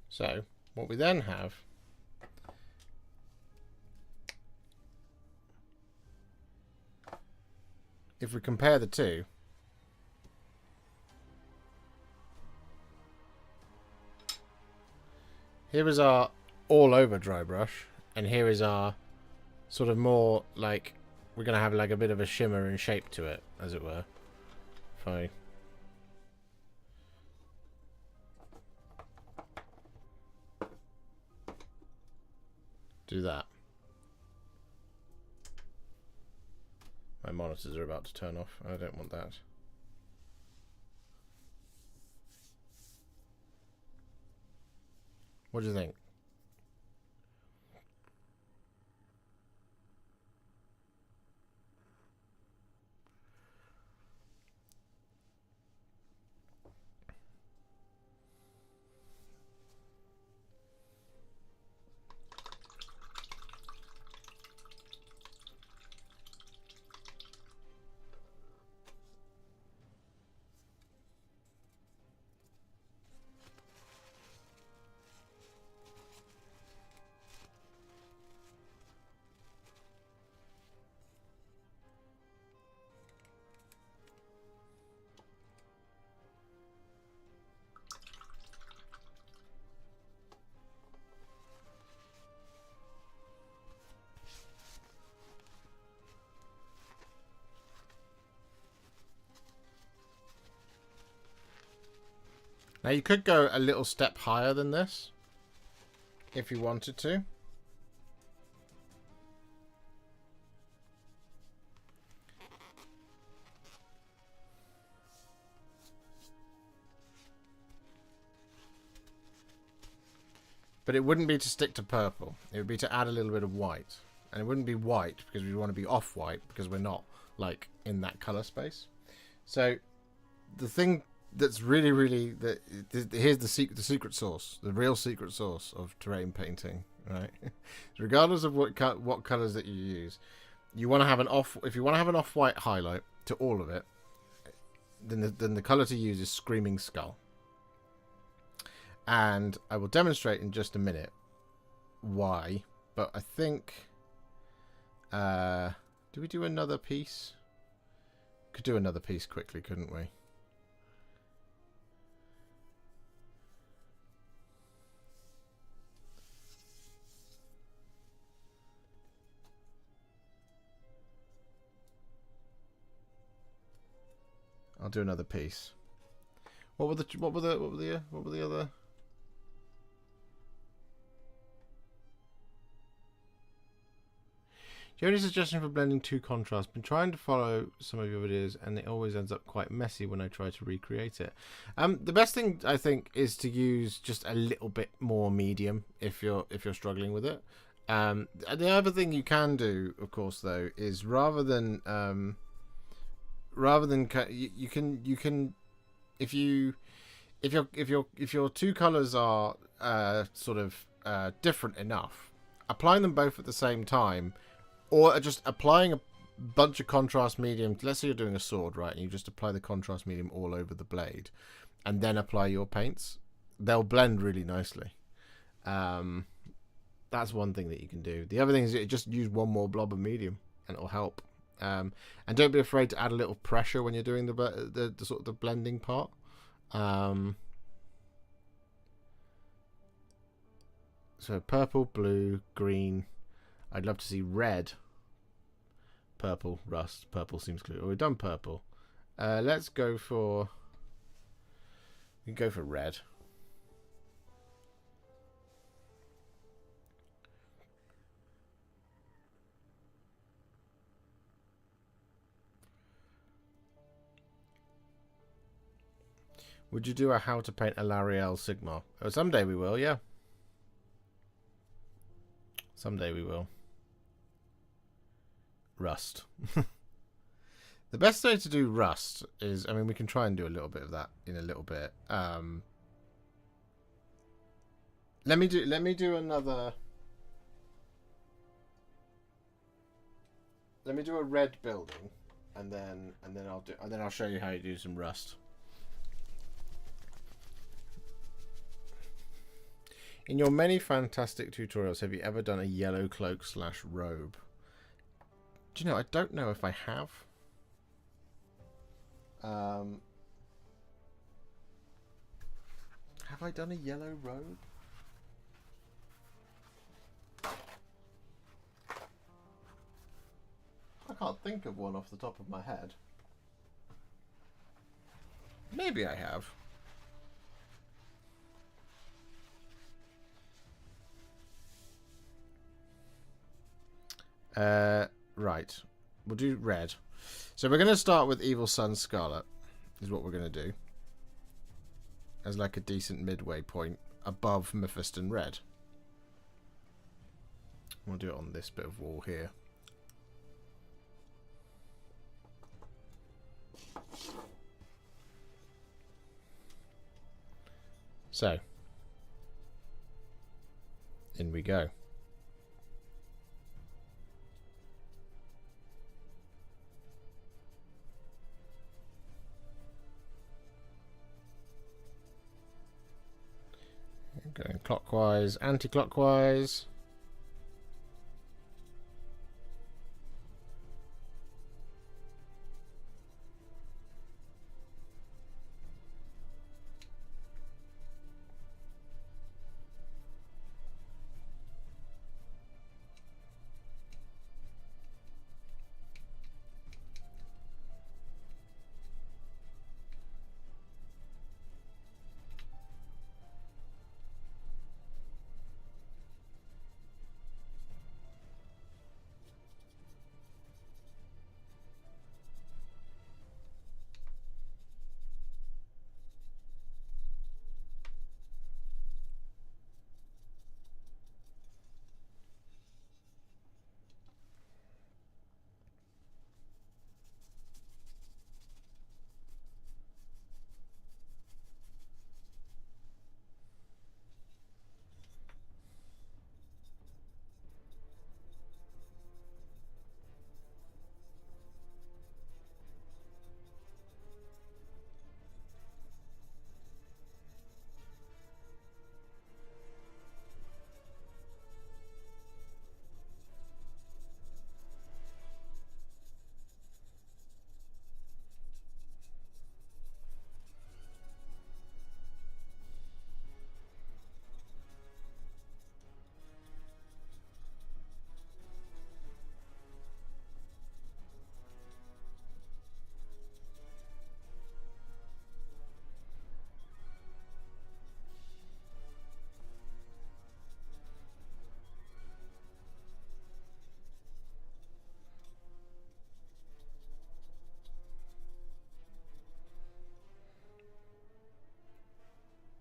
So what we then have if we compare the two, here is our all over dry brush, and here is our sort of more like we're going to have like a bit of a shimmer and shape to it, as it were. If I do that. My monitors are about to turn off. I don't want that. What do you think? Now you could go a little step higher than this if you wanted to. But it wouldn't be to stick to purple. It would be to add a little bit of white. And it wouldn't be white because we want to be off-white because we're not like in that color space. So the thing that's really here's the secret sauce, the real secret sauce of terrain painting, right? Regardless of what colors that you use, you want to have if you want to have an off-white highlight to all of it, then the color to use is Screaming Skull. And I will demonstrate in just a minute why, but I think do we do another piece? Could do another piece quickly, couldn't we? I'll do another piece. What were the other? The only suggestion for blending two contrasts. Been trying to follow some of your videos, and it always ends up quite messy when I try to recreate it. The best thing I think is to use just a little bit more medium if you're struggling with it. The other thing you can do, of course, though, is rather than you can if your two colors are sort of different enough, applying them both at the same time, or just applying a bunch of contrast medium. Let's say you're doing a sword, right, and you just apply the contrast medium all over the blade and then apply your paints. They'll blend really nicely. That's one thing that you can do. The other thing is just use one more blob of medium and it'll help. And don't be afraid to add a little pressure when you're doing the sort of the blending part. So purple, blue, green. I'd love to see red. Purple, rust. Purple seems clear. Oh, we've done purple. Let's go for... We can go for red. Would you do a how to paint a L'Oreal Sigma? Oh, someday we will, yeah. Someday we will. Rust. The best way to do rust is, I mean, we can try and do a little bit of that in a little bit. Let me do another. Let me do a red building, and then I'll show you how you do some rust. In your many fantastic tutorials, have you ever done a yellow cloak / robe? Do you know, I don't know if I have. Have I done a yellow robe? I can't think of one off the top of my head. Maybe I have. Right. We'll do red. So we're going to start with Evil Sun Scarlet, is what we're going to do. As like a decent midway point above Mephiston Red. We'll do it on this bit of wall here. So, in we go. Going clockwise, anti-clockwise.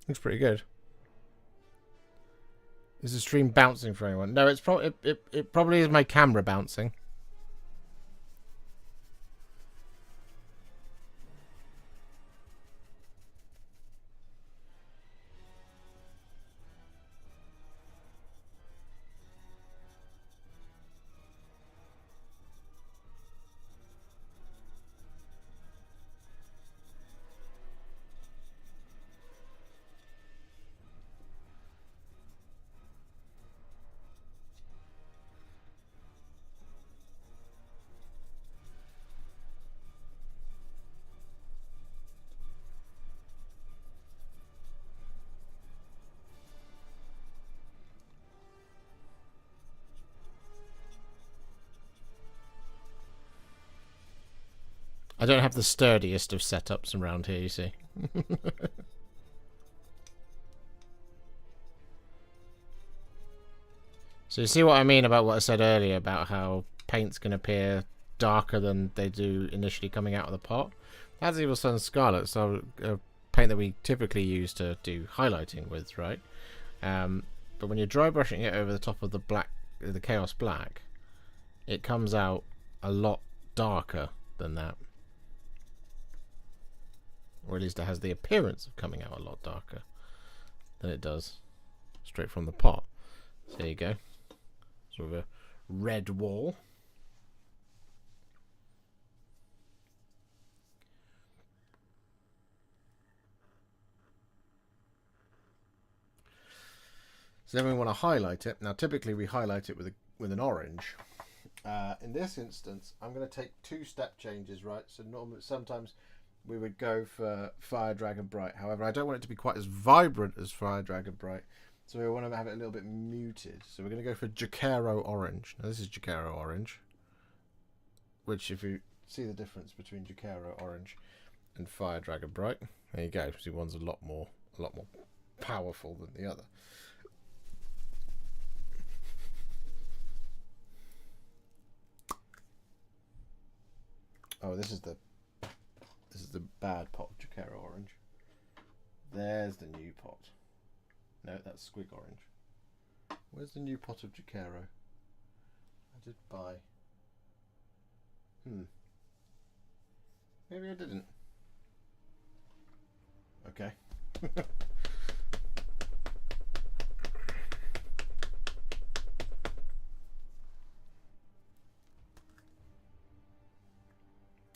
Looks pretty good. Is the stream bouncing for anyone? No, it's probably it probably is my camera bouncing. I don't have the sturdiest of setups around here, you see. So you see what I mean about what I said earlier about how paints can appear darker than they do initially coming out of the pot? That's Evil Sun Scarlet, so a paint that we typically use to do highlighting with, right? But when you're dry brushing it over the top of the black, the Chaos Black, it comes out a lot darker than that. Or at least it has the appearance of coming out a lot darker than it does straight from the pot. So there you go. Sort of a red wall. So then we want to highlight it. Now typically we highlight it with an orange. In this instance, I'm going to take 2 step changes, right? So normally, sometimes we would go for Fire Dragon Bright. However, I don't want it to be quite as vibrant as Fire Dragon Bright. So we want to have it a little bit muted. So we're going to go for Jacaro Orange. Now this is Jacaro Orange. Which, if you see the difference between Jacaro Orange and Fire Dragon Bright, there you go. See, one's a lot more powerful than the other. Oh, this is the bad pot of Jacaro Orange. There's the new pot. No, that's Squig Orange. Where's the new pot of Jacaro? I did buy. Maybe I didn't. Okay.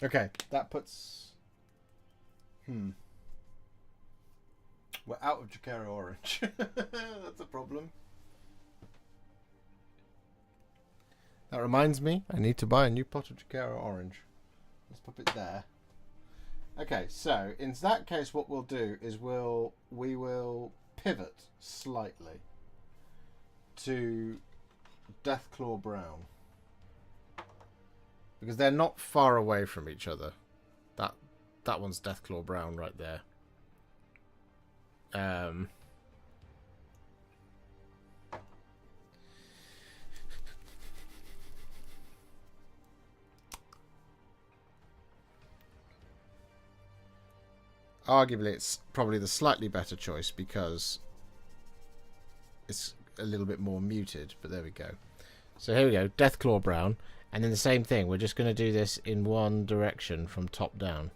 Okay, that puts... We're out of Jacaro Orange. That's a problem. That reminds me, I need to buy a new pot of Jacaro Orange. Let's pop it there. Okay, so in that case what we'll do is we will pivot slightly to Deathclaw Brown. Because they're not far away from each other. That one's Deathclaw Brown right there. Arguably, it's probably the slightly better choice because it's a little bit more muted, but there we go. So here we go, Deathclaw Brown, and then the same thing. We're just going to do this in one direction from top down.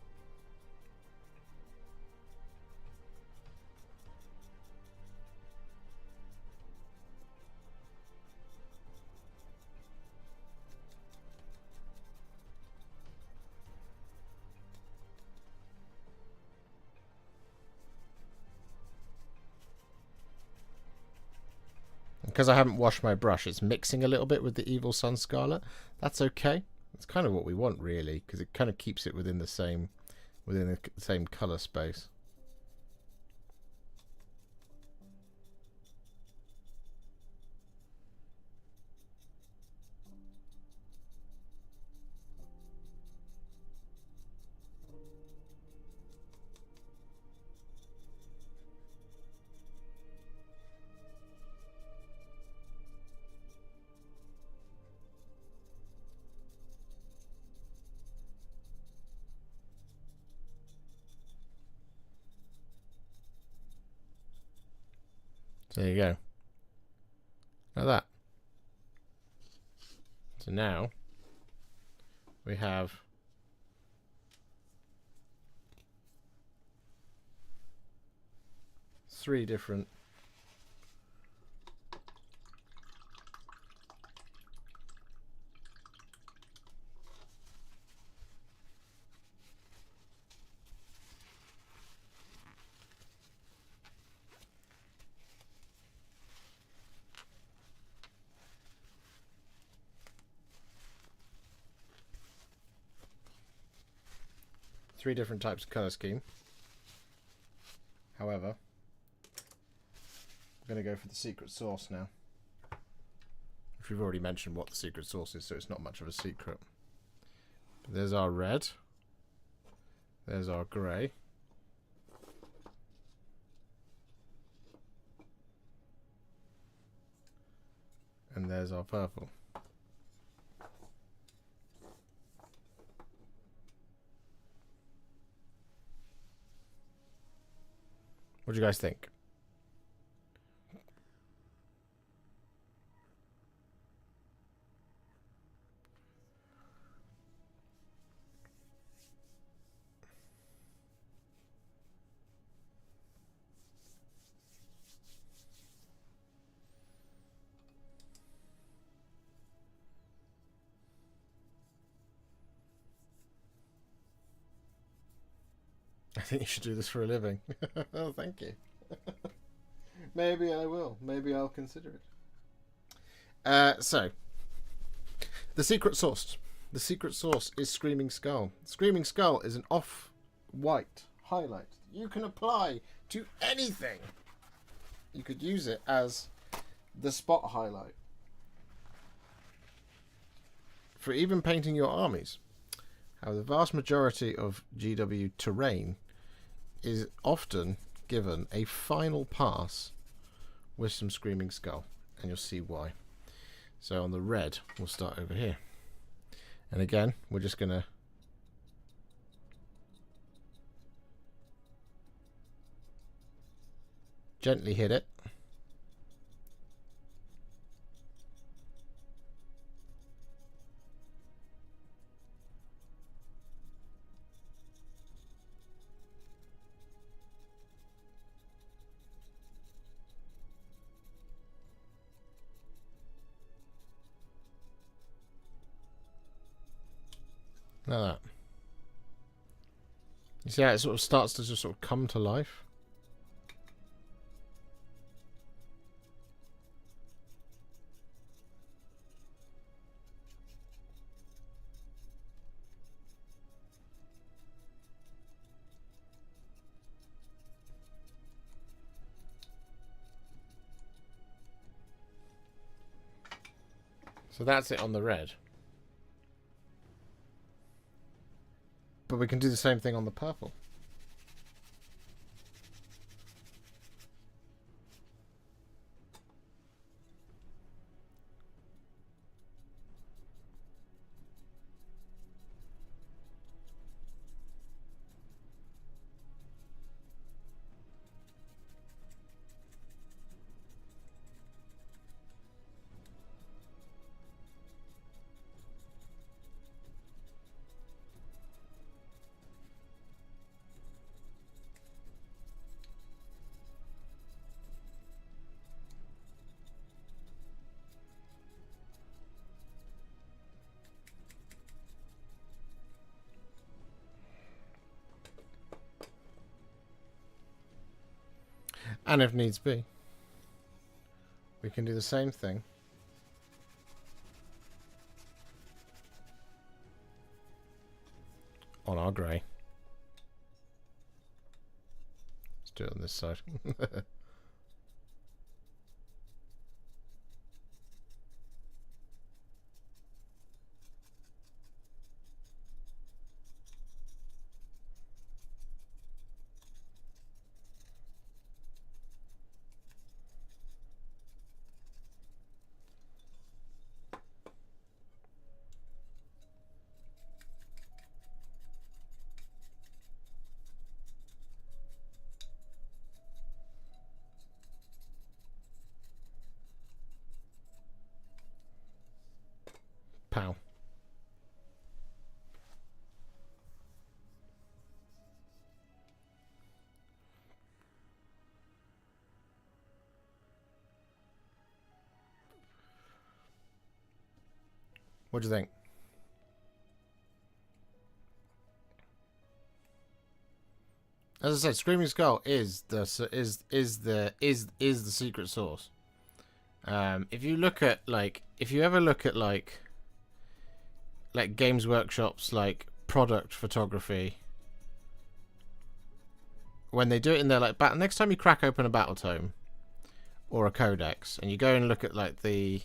Because I haven't washed my brush, it's mixing a little bit with the Evil Sun Scarlet. That's okay. It's kind of what we want, really, because it kind of keeps it within the same color space. So there you go. Like that. So now we have three different types of color scheme. However, I'm going to go for the secret sauce now. Which we've already mentioned what the secret sauce is, so it's not much of a secret. But there's our red. There's our grey. And there's our purple. What do you guys think? I think you should do this for a living. Oh, thank you. Maybe I will. Maybe I'll consider it. So, the secret sauce. The secret sauce is Screaming Skull. Screaming Skull is an off-white highlight you can apply to anything. You could use it as the spot highlight for even painting your armies. How the vast majority of GW terrain is often given a final pass with some Screaming Skull, and you'll see why. So on the red, we'll start over here. And again, we're just going to gently hit it. Like that. You see how it sort of starts to just sort of come to life? So that's it on the red. But we can do the same thing on the purple. And if needs be, we can do the same thing on our grey. Let's do it on this side. Pow. What do you think? As I said, Screaming Skull is the secret sauce. If you look at if you ever look at like Games Workshop's like product photography, when they do it in their next time you crack open a battle tome or a codex and you go and look at the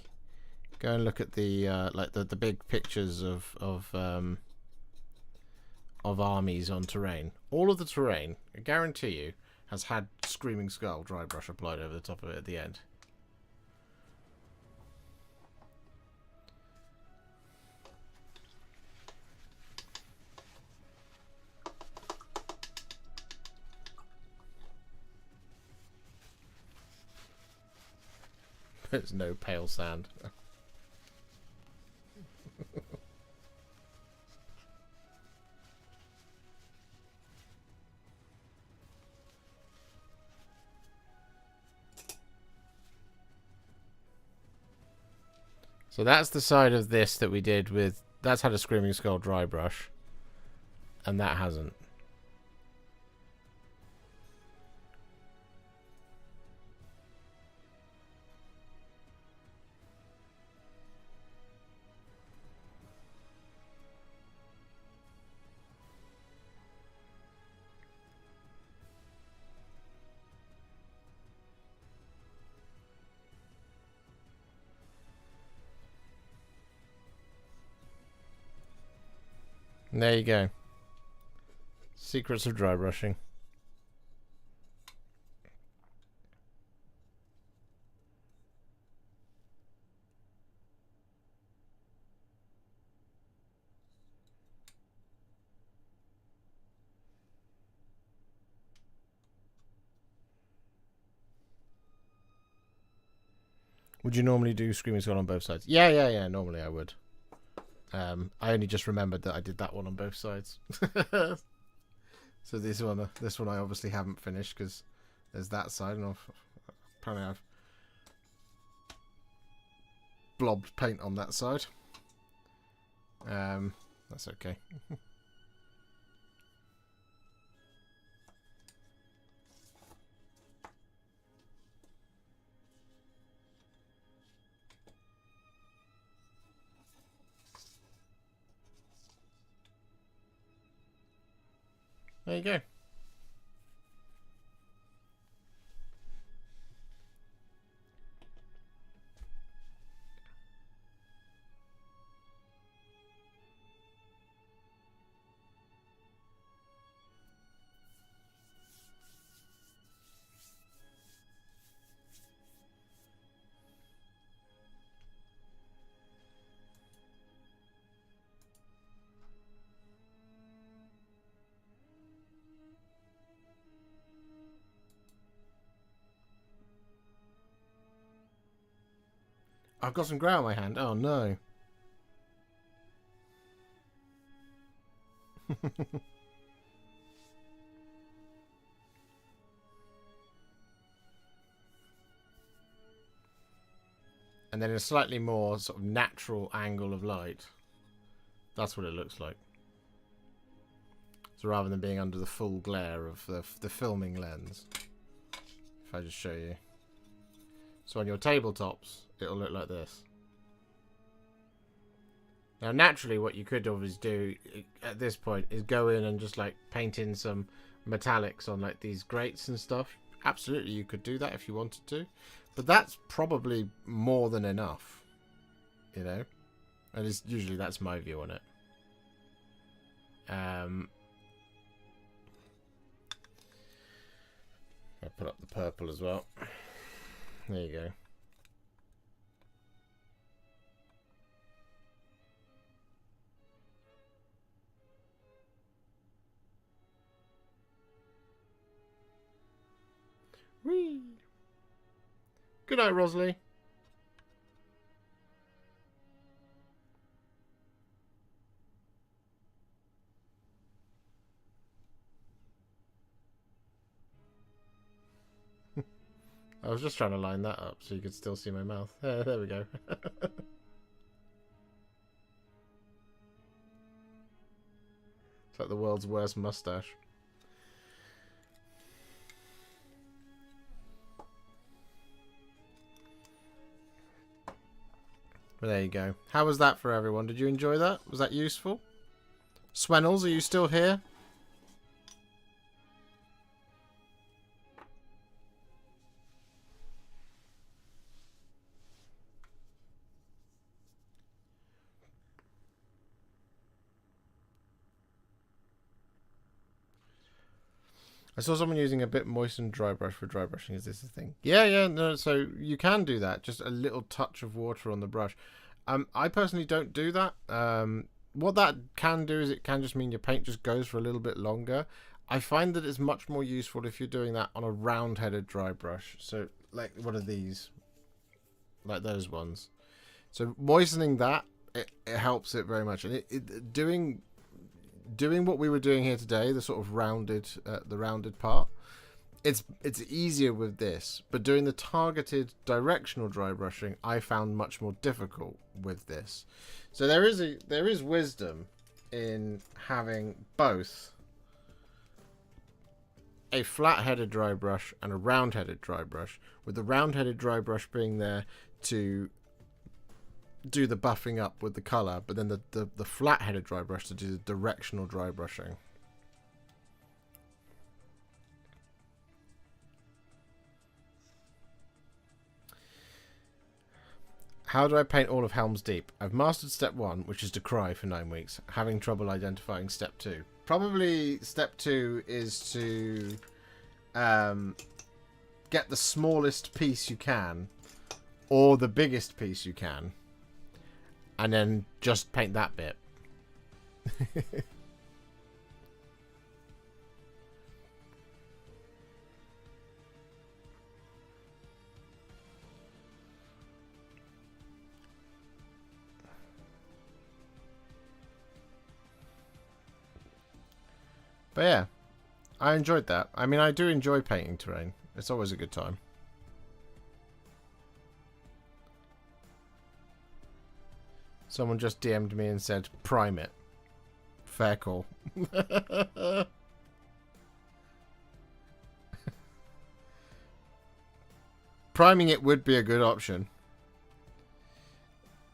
big pictures of armies on terrain, all of the terrain, I guarantee you, has had Screaming Skull Drybrush applied over the top of it at the end. There's no pale sand. So that's the side of this that we did with... That's had a Screaming Skull Drybrush. And that hasn't. And there you go. Secrets of dry brushing. Would you normally do Screaming Skull on both sides? Yeah. Normally I would. I only just remembered that I did that one on both sides. So this one I obviously haven't finished because there's that side, and apparently I've blobbed paint on that side. That's okay. There you go. I've got some grey on my hand. Oh no. And then a slightly more sort of natural angle of light. That's what it looks like. So rather than being under the full glare of the filming lens. If I just show you. So on your tabletops, it'll look like this. Now naturally what you could always do at this point is go in and just like paint in some metallics on like these grates and stuff. Absolutely, you could do that if you wanted to. But that's probably more than enough. You know? And it's, usually that's my view on it. I'll put up the purple as well. There you go. Whee! Good night, Rosalie. I was just trying to line that up so you could still see my mouth. There we go. It's like the world's worst mustache. But there you go. How was that for everyone? Did you enjoy that? Was that useful? Swennels, are you still here? I saw someone using a bit moistened dry brush for dry brushing. Is this a thing? Yeah, no, so you can do that. Just a little touch of water on the brush. I personally don't do that. What that can do is it can just mean your paint just goes for a little bit longer. I find that it's much more useful if you're doing that on a round-headed dry brush. So, like one of these. Like those ones. So, moistening that, it helps it very much. And doing what we were doing here today, the sort of rounded part, it's easier with this, but doing the targeted directional dry brushing I found much more difficult with this. So there is wisdom in having both a flat-headed dry brush and a round-headed dry brush, with the round-headed dry brush being there to do the buffing up with the colour, but then the flat-headed dry brush to do the directional dry brushing. How do I paint all of Helm's Deep? I've mastered step 1, which is to cry for 9 weeks. Having trouble identifying step 2. Probably step 2 is to get the smallest piece you can, or the biggest piece you can, and then just paint that bit. But yeah, I enjoyed that. I mean, I do enjoy painting terrain. It's always a good time. Someone just DM'd me and said, prime it. Fair call. Priming it would be a good option.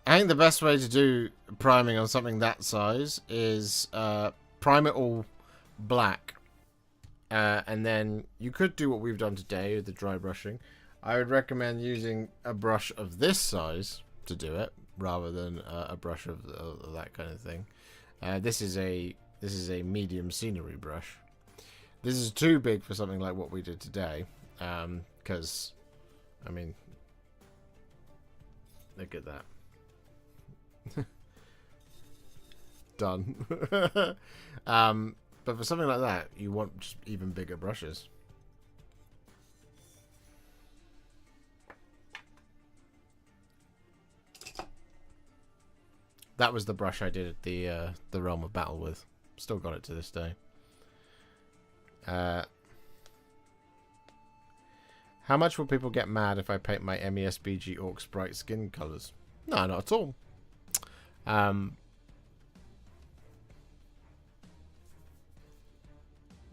I think the best way to do priming on something that size is prime it all black. And then you could do what we've done today with the dry brushing. I would recommend using a brush of this size to do it, rather than a brush of that kind of thing. This is a medium scenery brush. This is too big for something like what we did today, because, I mean, look at that. Done. But for something like that, you want just even bigger brushes. That was the brush I did at the Realm of Battle with. Still got it to this day. How much will people get mad if I paint my MESBG Orcs bright skin colours? No, not at all.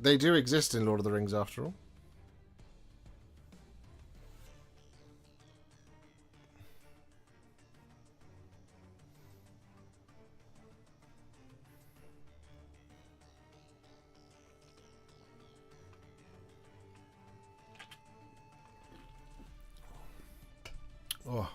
They do exist in Lord of the Rings, after all. Oh.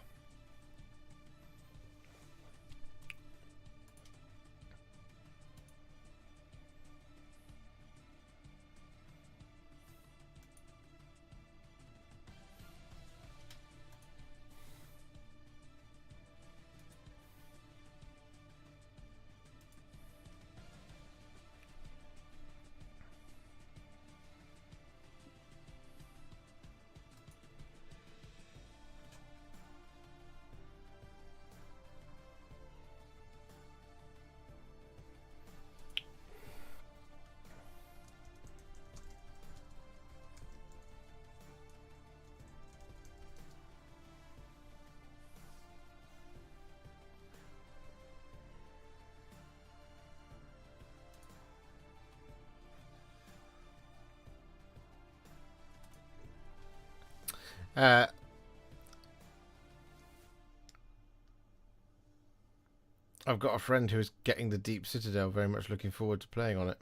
I've got a friend who is getting the Deep Citadel, very much looking forward to playing on it.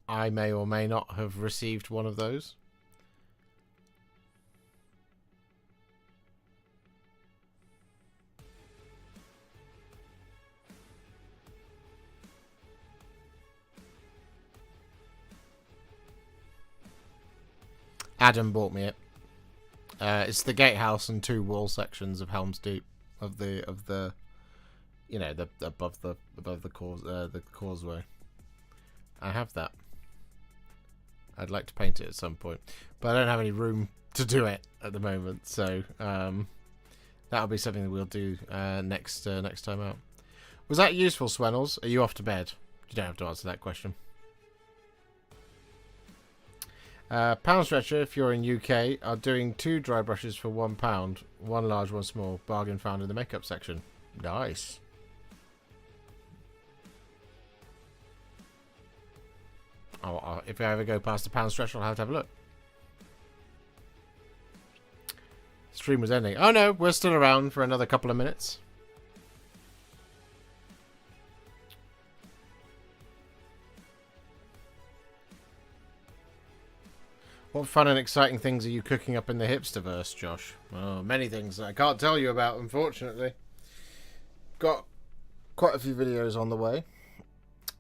I may or may not have received one of those. Adam bought me it. It's the gatehouse and 2 wall sections of Helm's Deep, of the you know, the above the causeway. I have that. I'd like to paint it at some point, but I don't have any room to do it at the moment. So that'll be something that we'll do next time out. Was that useful, Swennels? Are you off to bed? You don't have to answer that question. Pound Stretcher, if you're in UK, are doing 2 dry brushes for £1. 1 large, 1 small. Bargain found in the makeup section. Nice. If I ever go past the Pound Stretcher, I'll have to have a look. Stream was ending. Oh no, we're still around for another couple of minutes. What fun and exciting things are you cooking up in the hipsterverse, Josh? Oh, many things that I can't tell you about, unfortunately. Got quite a few videos on the way.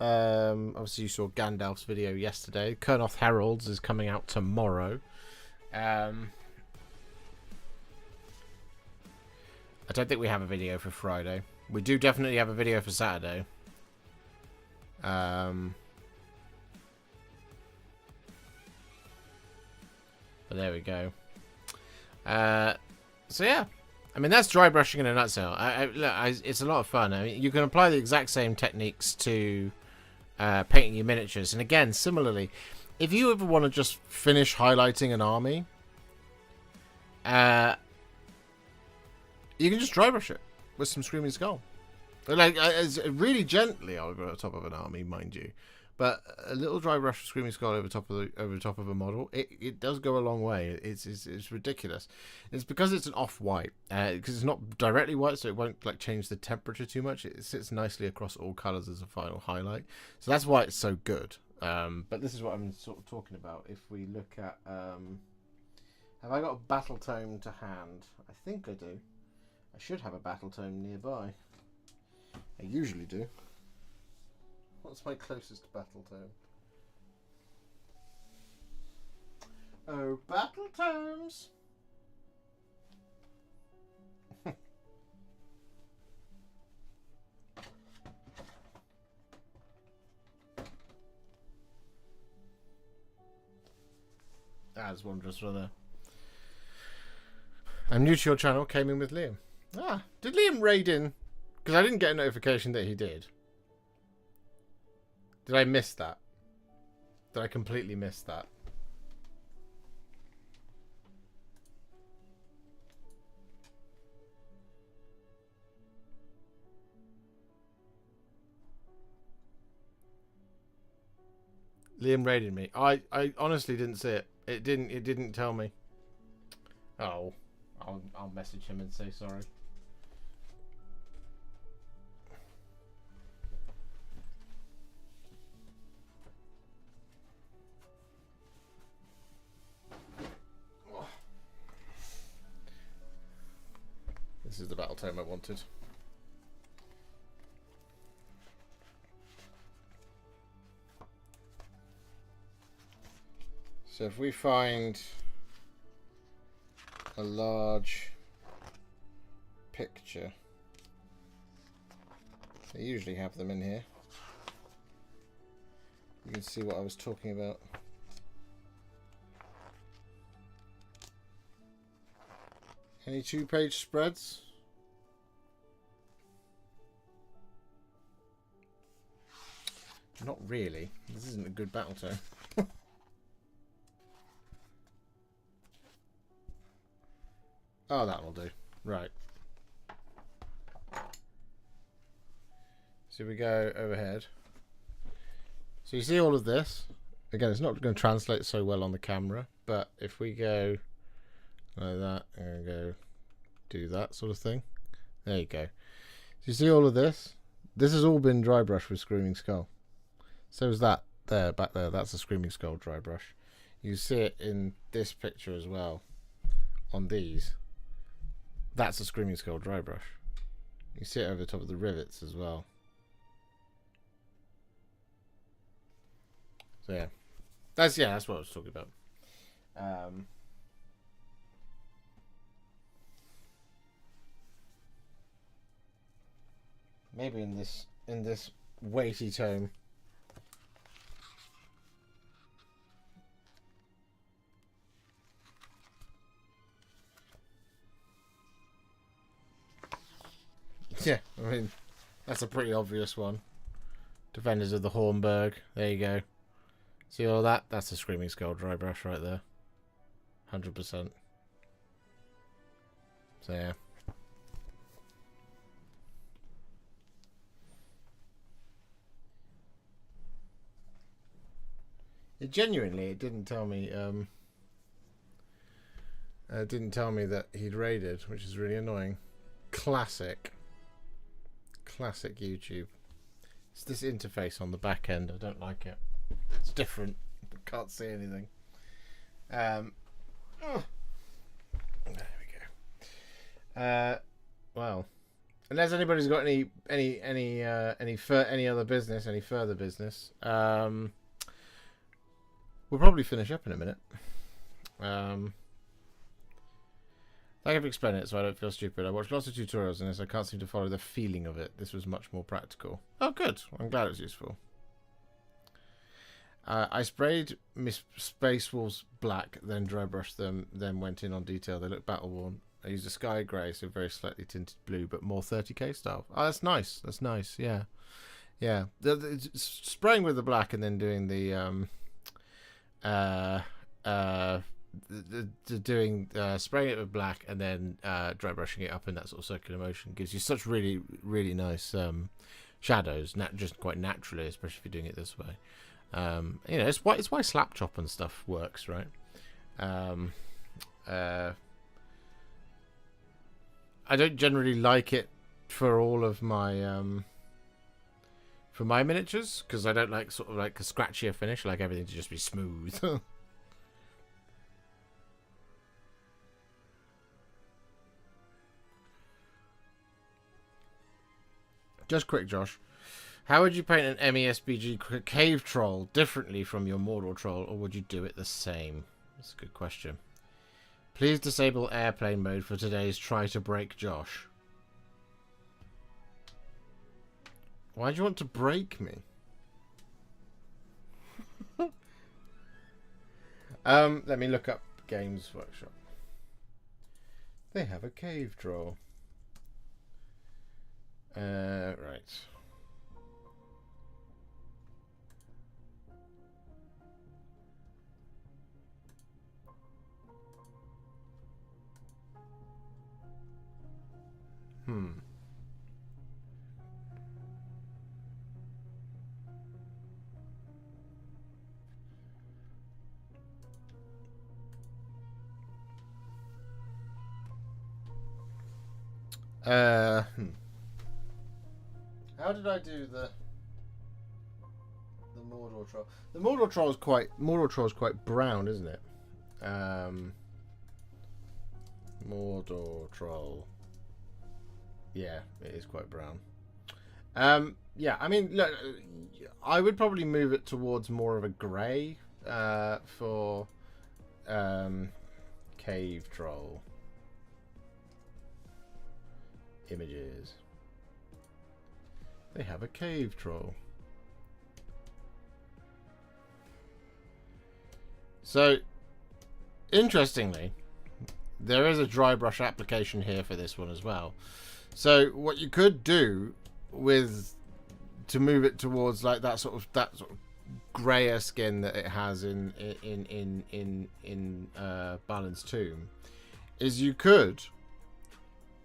Obviously, you saw Gandalf's video yesterday. Kurnoth Heralds is coming out tomorrow. I don't think we have a video for Friday. We do definitely have a video for Saturday. But there we go. So yeah, I mean that's dry brushing in a nutshell. It's a lot of fun. I mean, you can apply the exact same techniques to painting your miniatures, and again, similarly, if you ever want to just finish highlighting an army, you can just dry brush it with some Screaming Skull. Like really gently over the top of an army, mind you, but a little dry brush of Screaming Skull over top of a model, it does go a long way. It's ridiculous. It's because it's an off-white, because it's not directly white, so it won't like change the temperature too much. It sits nicely across all colors as a final highlight, so that's why it's so good. But this is what I'm sort of talking about. If we look at, have I got a battle tome to hand? I think I do. I should have a battle tome nearby. I usually do. What's my closest battle tome? Oh, battle tomes! There's one just for there. I'm new to your channel, came in with Liam. Did Liam raid in? Because I didn't get a notification that he did. Did I miss that? Did I completely miss that? Liam raided me. I honestly didn't see it. It didn't tell me. Oh, I'll message him and say sorry. This is the battle tome I wanted. So if we find a large picture, I usually have them in here. You can see what I was talking about. Any 2-page spreads? Not really. This isn't a good battle tome. Oh, that'll do. Right. So we go overhead. So you see all of this. Again, it's not going to translate so well on the camera, but if we go like that and go do that sort of thing, there you go. So you see all of this. This has all been dry brush with Screaming Skull. So is that there, back there. That's a Screaming Skull dry brush. You see it in this picture as well. On these, that's a Screaming Skull dry brush. You see it over the top of the rivets as well. So yeah, that's what I was talking about. Maybe in this weighty tome. Yeah, I mean, that's a pretty obvious one. Defenders of the Hornburg. There you go. See all that? That's a Screaming Skull dry brush right there. 100%. So yeah. It didn't tell me. It didn't tell me that he'd raided, which is really annoying. Classic YouTube. It's this interface on the back end. I don't like it. It's different. I can't see anything. Oh, there we go. Well, unless anybody's got any other business, any further business, we'll probably finish up in a minute. Thank you for explaining it so I don't feel stupid. I watched lots of tutorials on this. I can't seem to follow the feeling of it. This was much more practical. Oh, good. I'm glad it was useful. I sprayed Miss Space Wolves black, then dry brushed them, then went in on detail. They look battle worn. I used a sky grey, so very slightly tinted blue, but more 30k style. Oh, that's nice. That's nice. Yeah, yeah. The spraying with the black and then doing the spraying it with black and then dry brushing it up in that sort of circular motion gives you such really, really nice shadows, just quite naturally, especially if you're doing it this way. You know, it's why slap chop and stuff works, right? I don't generally like it for all of my for my miniatures because I don't like sort of like a scratchier finish. I like everything to just be smooth. Just quick, Josh. How would you paint an MESBG cave troll differently from your Mordor troll, or would you do it the same? That's a good question. Please disable airplane mode for today's Try to Break Josh. Why do you want to break me? Let me look up Games Workshop. They have a cave troll. Right. How did I do the Mordor troll? The Mordor troll is quite brown, isn't it? Mordor troll. Yeah, it is quite brown. Yeah, I mean, look, I would probably move it towards more of a grey for cave troll images. They have a cave troll. So, interestingly, there is a dry brush application here for this one as well. So what you could do to move it towards like that sort of grayer skin that it has in Balin's Tomb is you could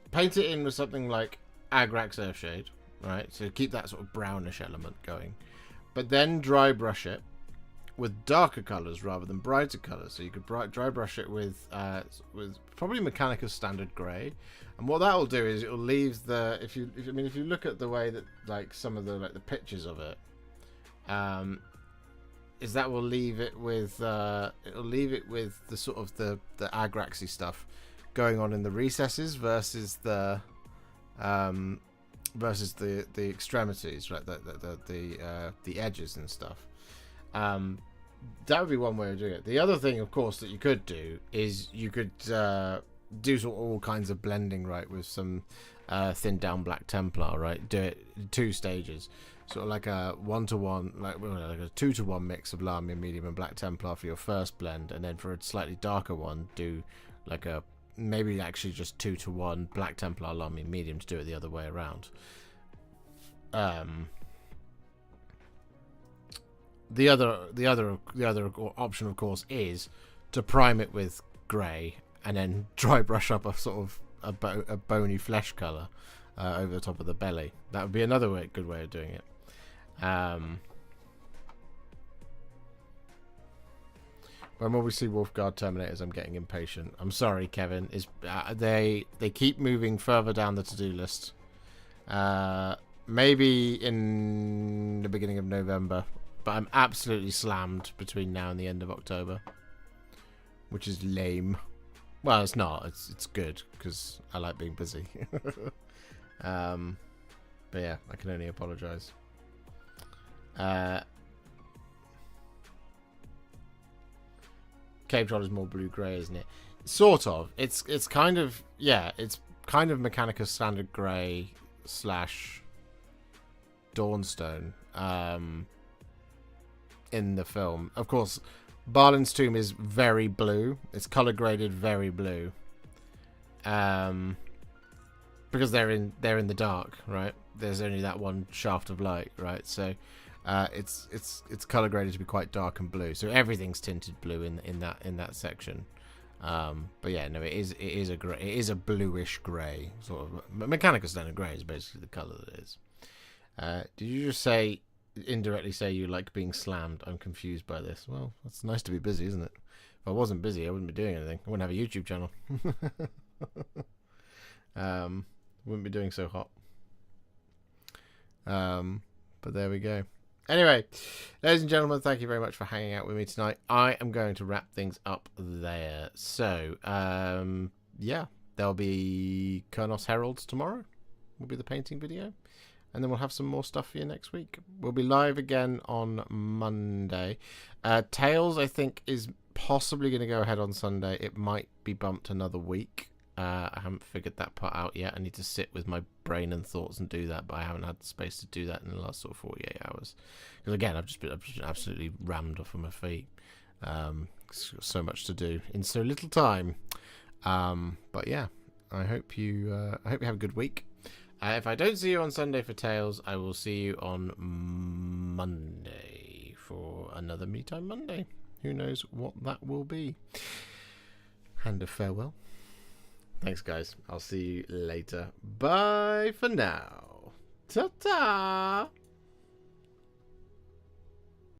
paint it in with something like Agrax Earthshade, right? So keep that sort of brownish element going, but then dry brush it with darker colors rather than brighter colors. So you could dry brush it with probably Mechanicus standard gray, and what that will do is it will leave the if you look at the way that like some of the the pictures of it, is that will leave it with the sort of the Agraxy stuff going on in the recesses versus the extremities, right? The edges and stuff. That would be one way of doing it. The other thing, of course, that you could do is you could do sort of all kinds of blending, right, with some thinned down Black Templar, right? Do it in 2 stages, sort of like a 1-to-1, like a 2-to-1 mix of Lamia medium and Black Templar for your first blend, and then for a slightly darker one, do like a maybe actually just 2-to-1 Black Templar Lamia medium to do it the other way around. The other option, of course, is to prime it with grey and then dry brush up a sort of a bony flesh colour over the top of the belly. That would be another good way of doing it. When will we see Wolfguard Terminators? I'm getting impatient. I'm sorry, Kevin. They keep moving further down the to-do list. Maybe in the beginning of November. But I'm absolutely slammed between now and the end of October. which is lame. Well, it's not. It's good because I like being busy. But yeah, I can only apologise. Cave Troll is more blue-grey, isn't it? Sort of. It's kind of, yeah, it's kind of Mechanicus Standard Grey / Dawnstone in the film. Of course, Balin's Tomb is very blue. It's color graded very blue. Because they're in the dark, right? There's only that one shaft of light, right? So it's color graded to be quite dark and blue. So everything's tinted blue in that section. But yeah, no, it is a bluish grey sort of. Mechanicus Standard Grey is basically the color that it is. Did you just indirectly say you like being slammed? I'm confused by this. Well, it's nice to be busy, isn't it? If I wasn't busy, I wouldn't be doing anything. I wouldn't have a YouTube channel. Wouldn't be doing so hot. But there we go. Anyway, ladies and gentlemen, thank you very much for hanging out with me tonight. I am going to wrap things up there. So, yeah, there'll be Kurnos Heralds tomorrow. Will be the painting video. And then we'll have some more stuff for you next week. We'll be live again on Monday. Tales, I think, is possibly going to go ahead on Sunday. It might be bumped another week. I haven't figured that part out yet. I need to sit with my brain and thoughts and do that, but I haven't had the space to do that in the last sort of 48 hours. Because again, I've just been absolutely rammed off of my feet. So much to do in so little time. But yeah, I hope you have a good week. If I don't see you on Sunday for Tales, I will see you on Monday for another Me Time Monday. Who knows what that will be. Hand of farewell. Thanks, guys. I'll see you later. Bye for now. Ta-ta!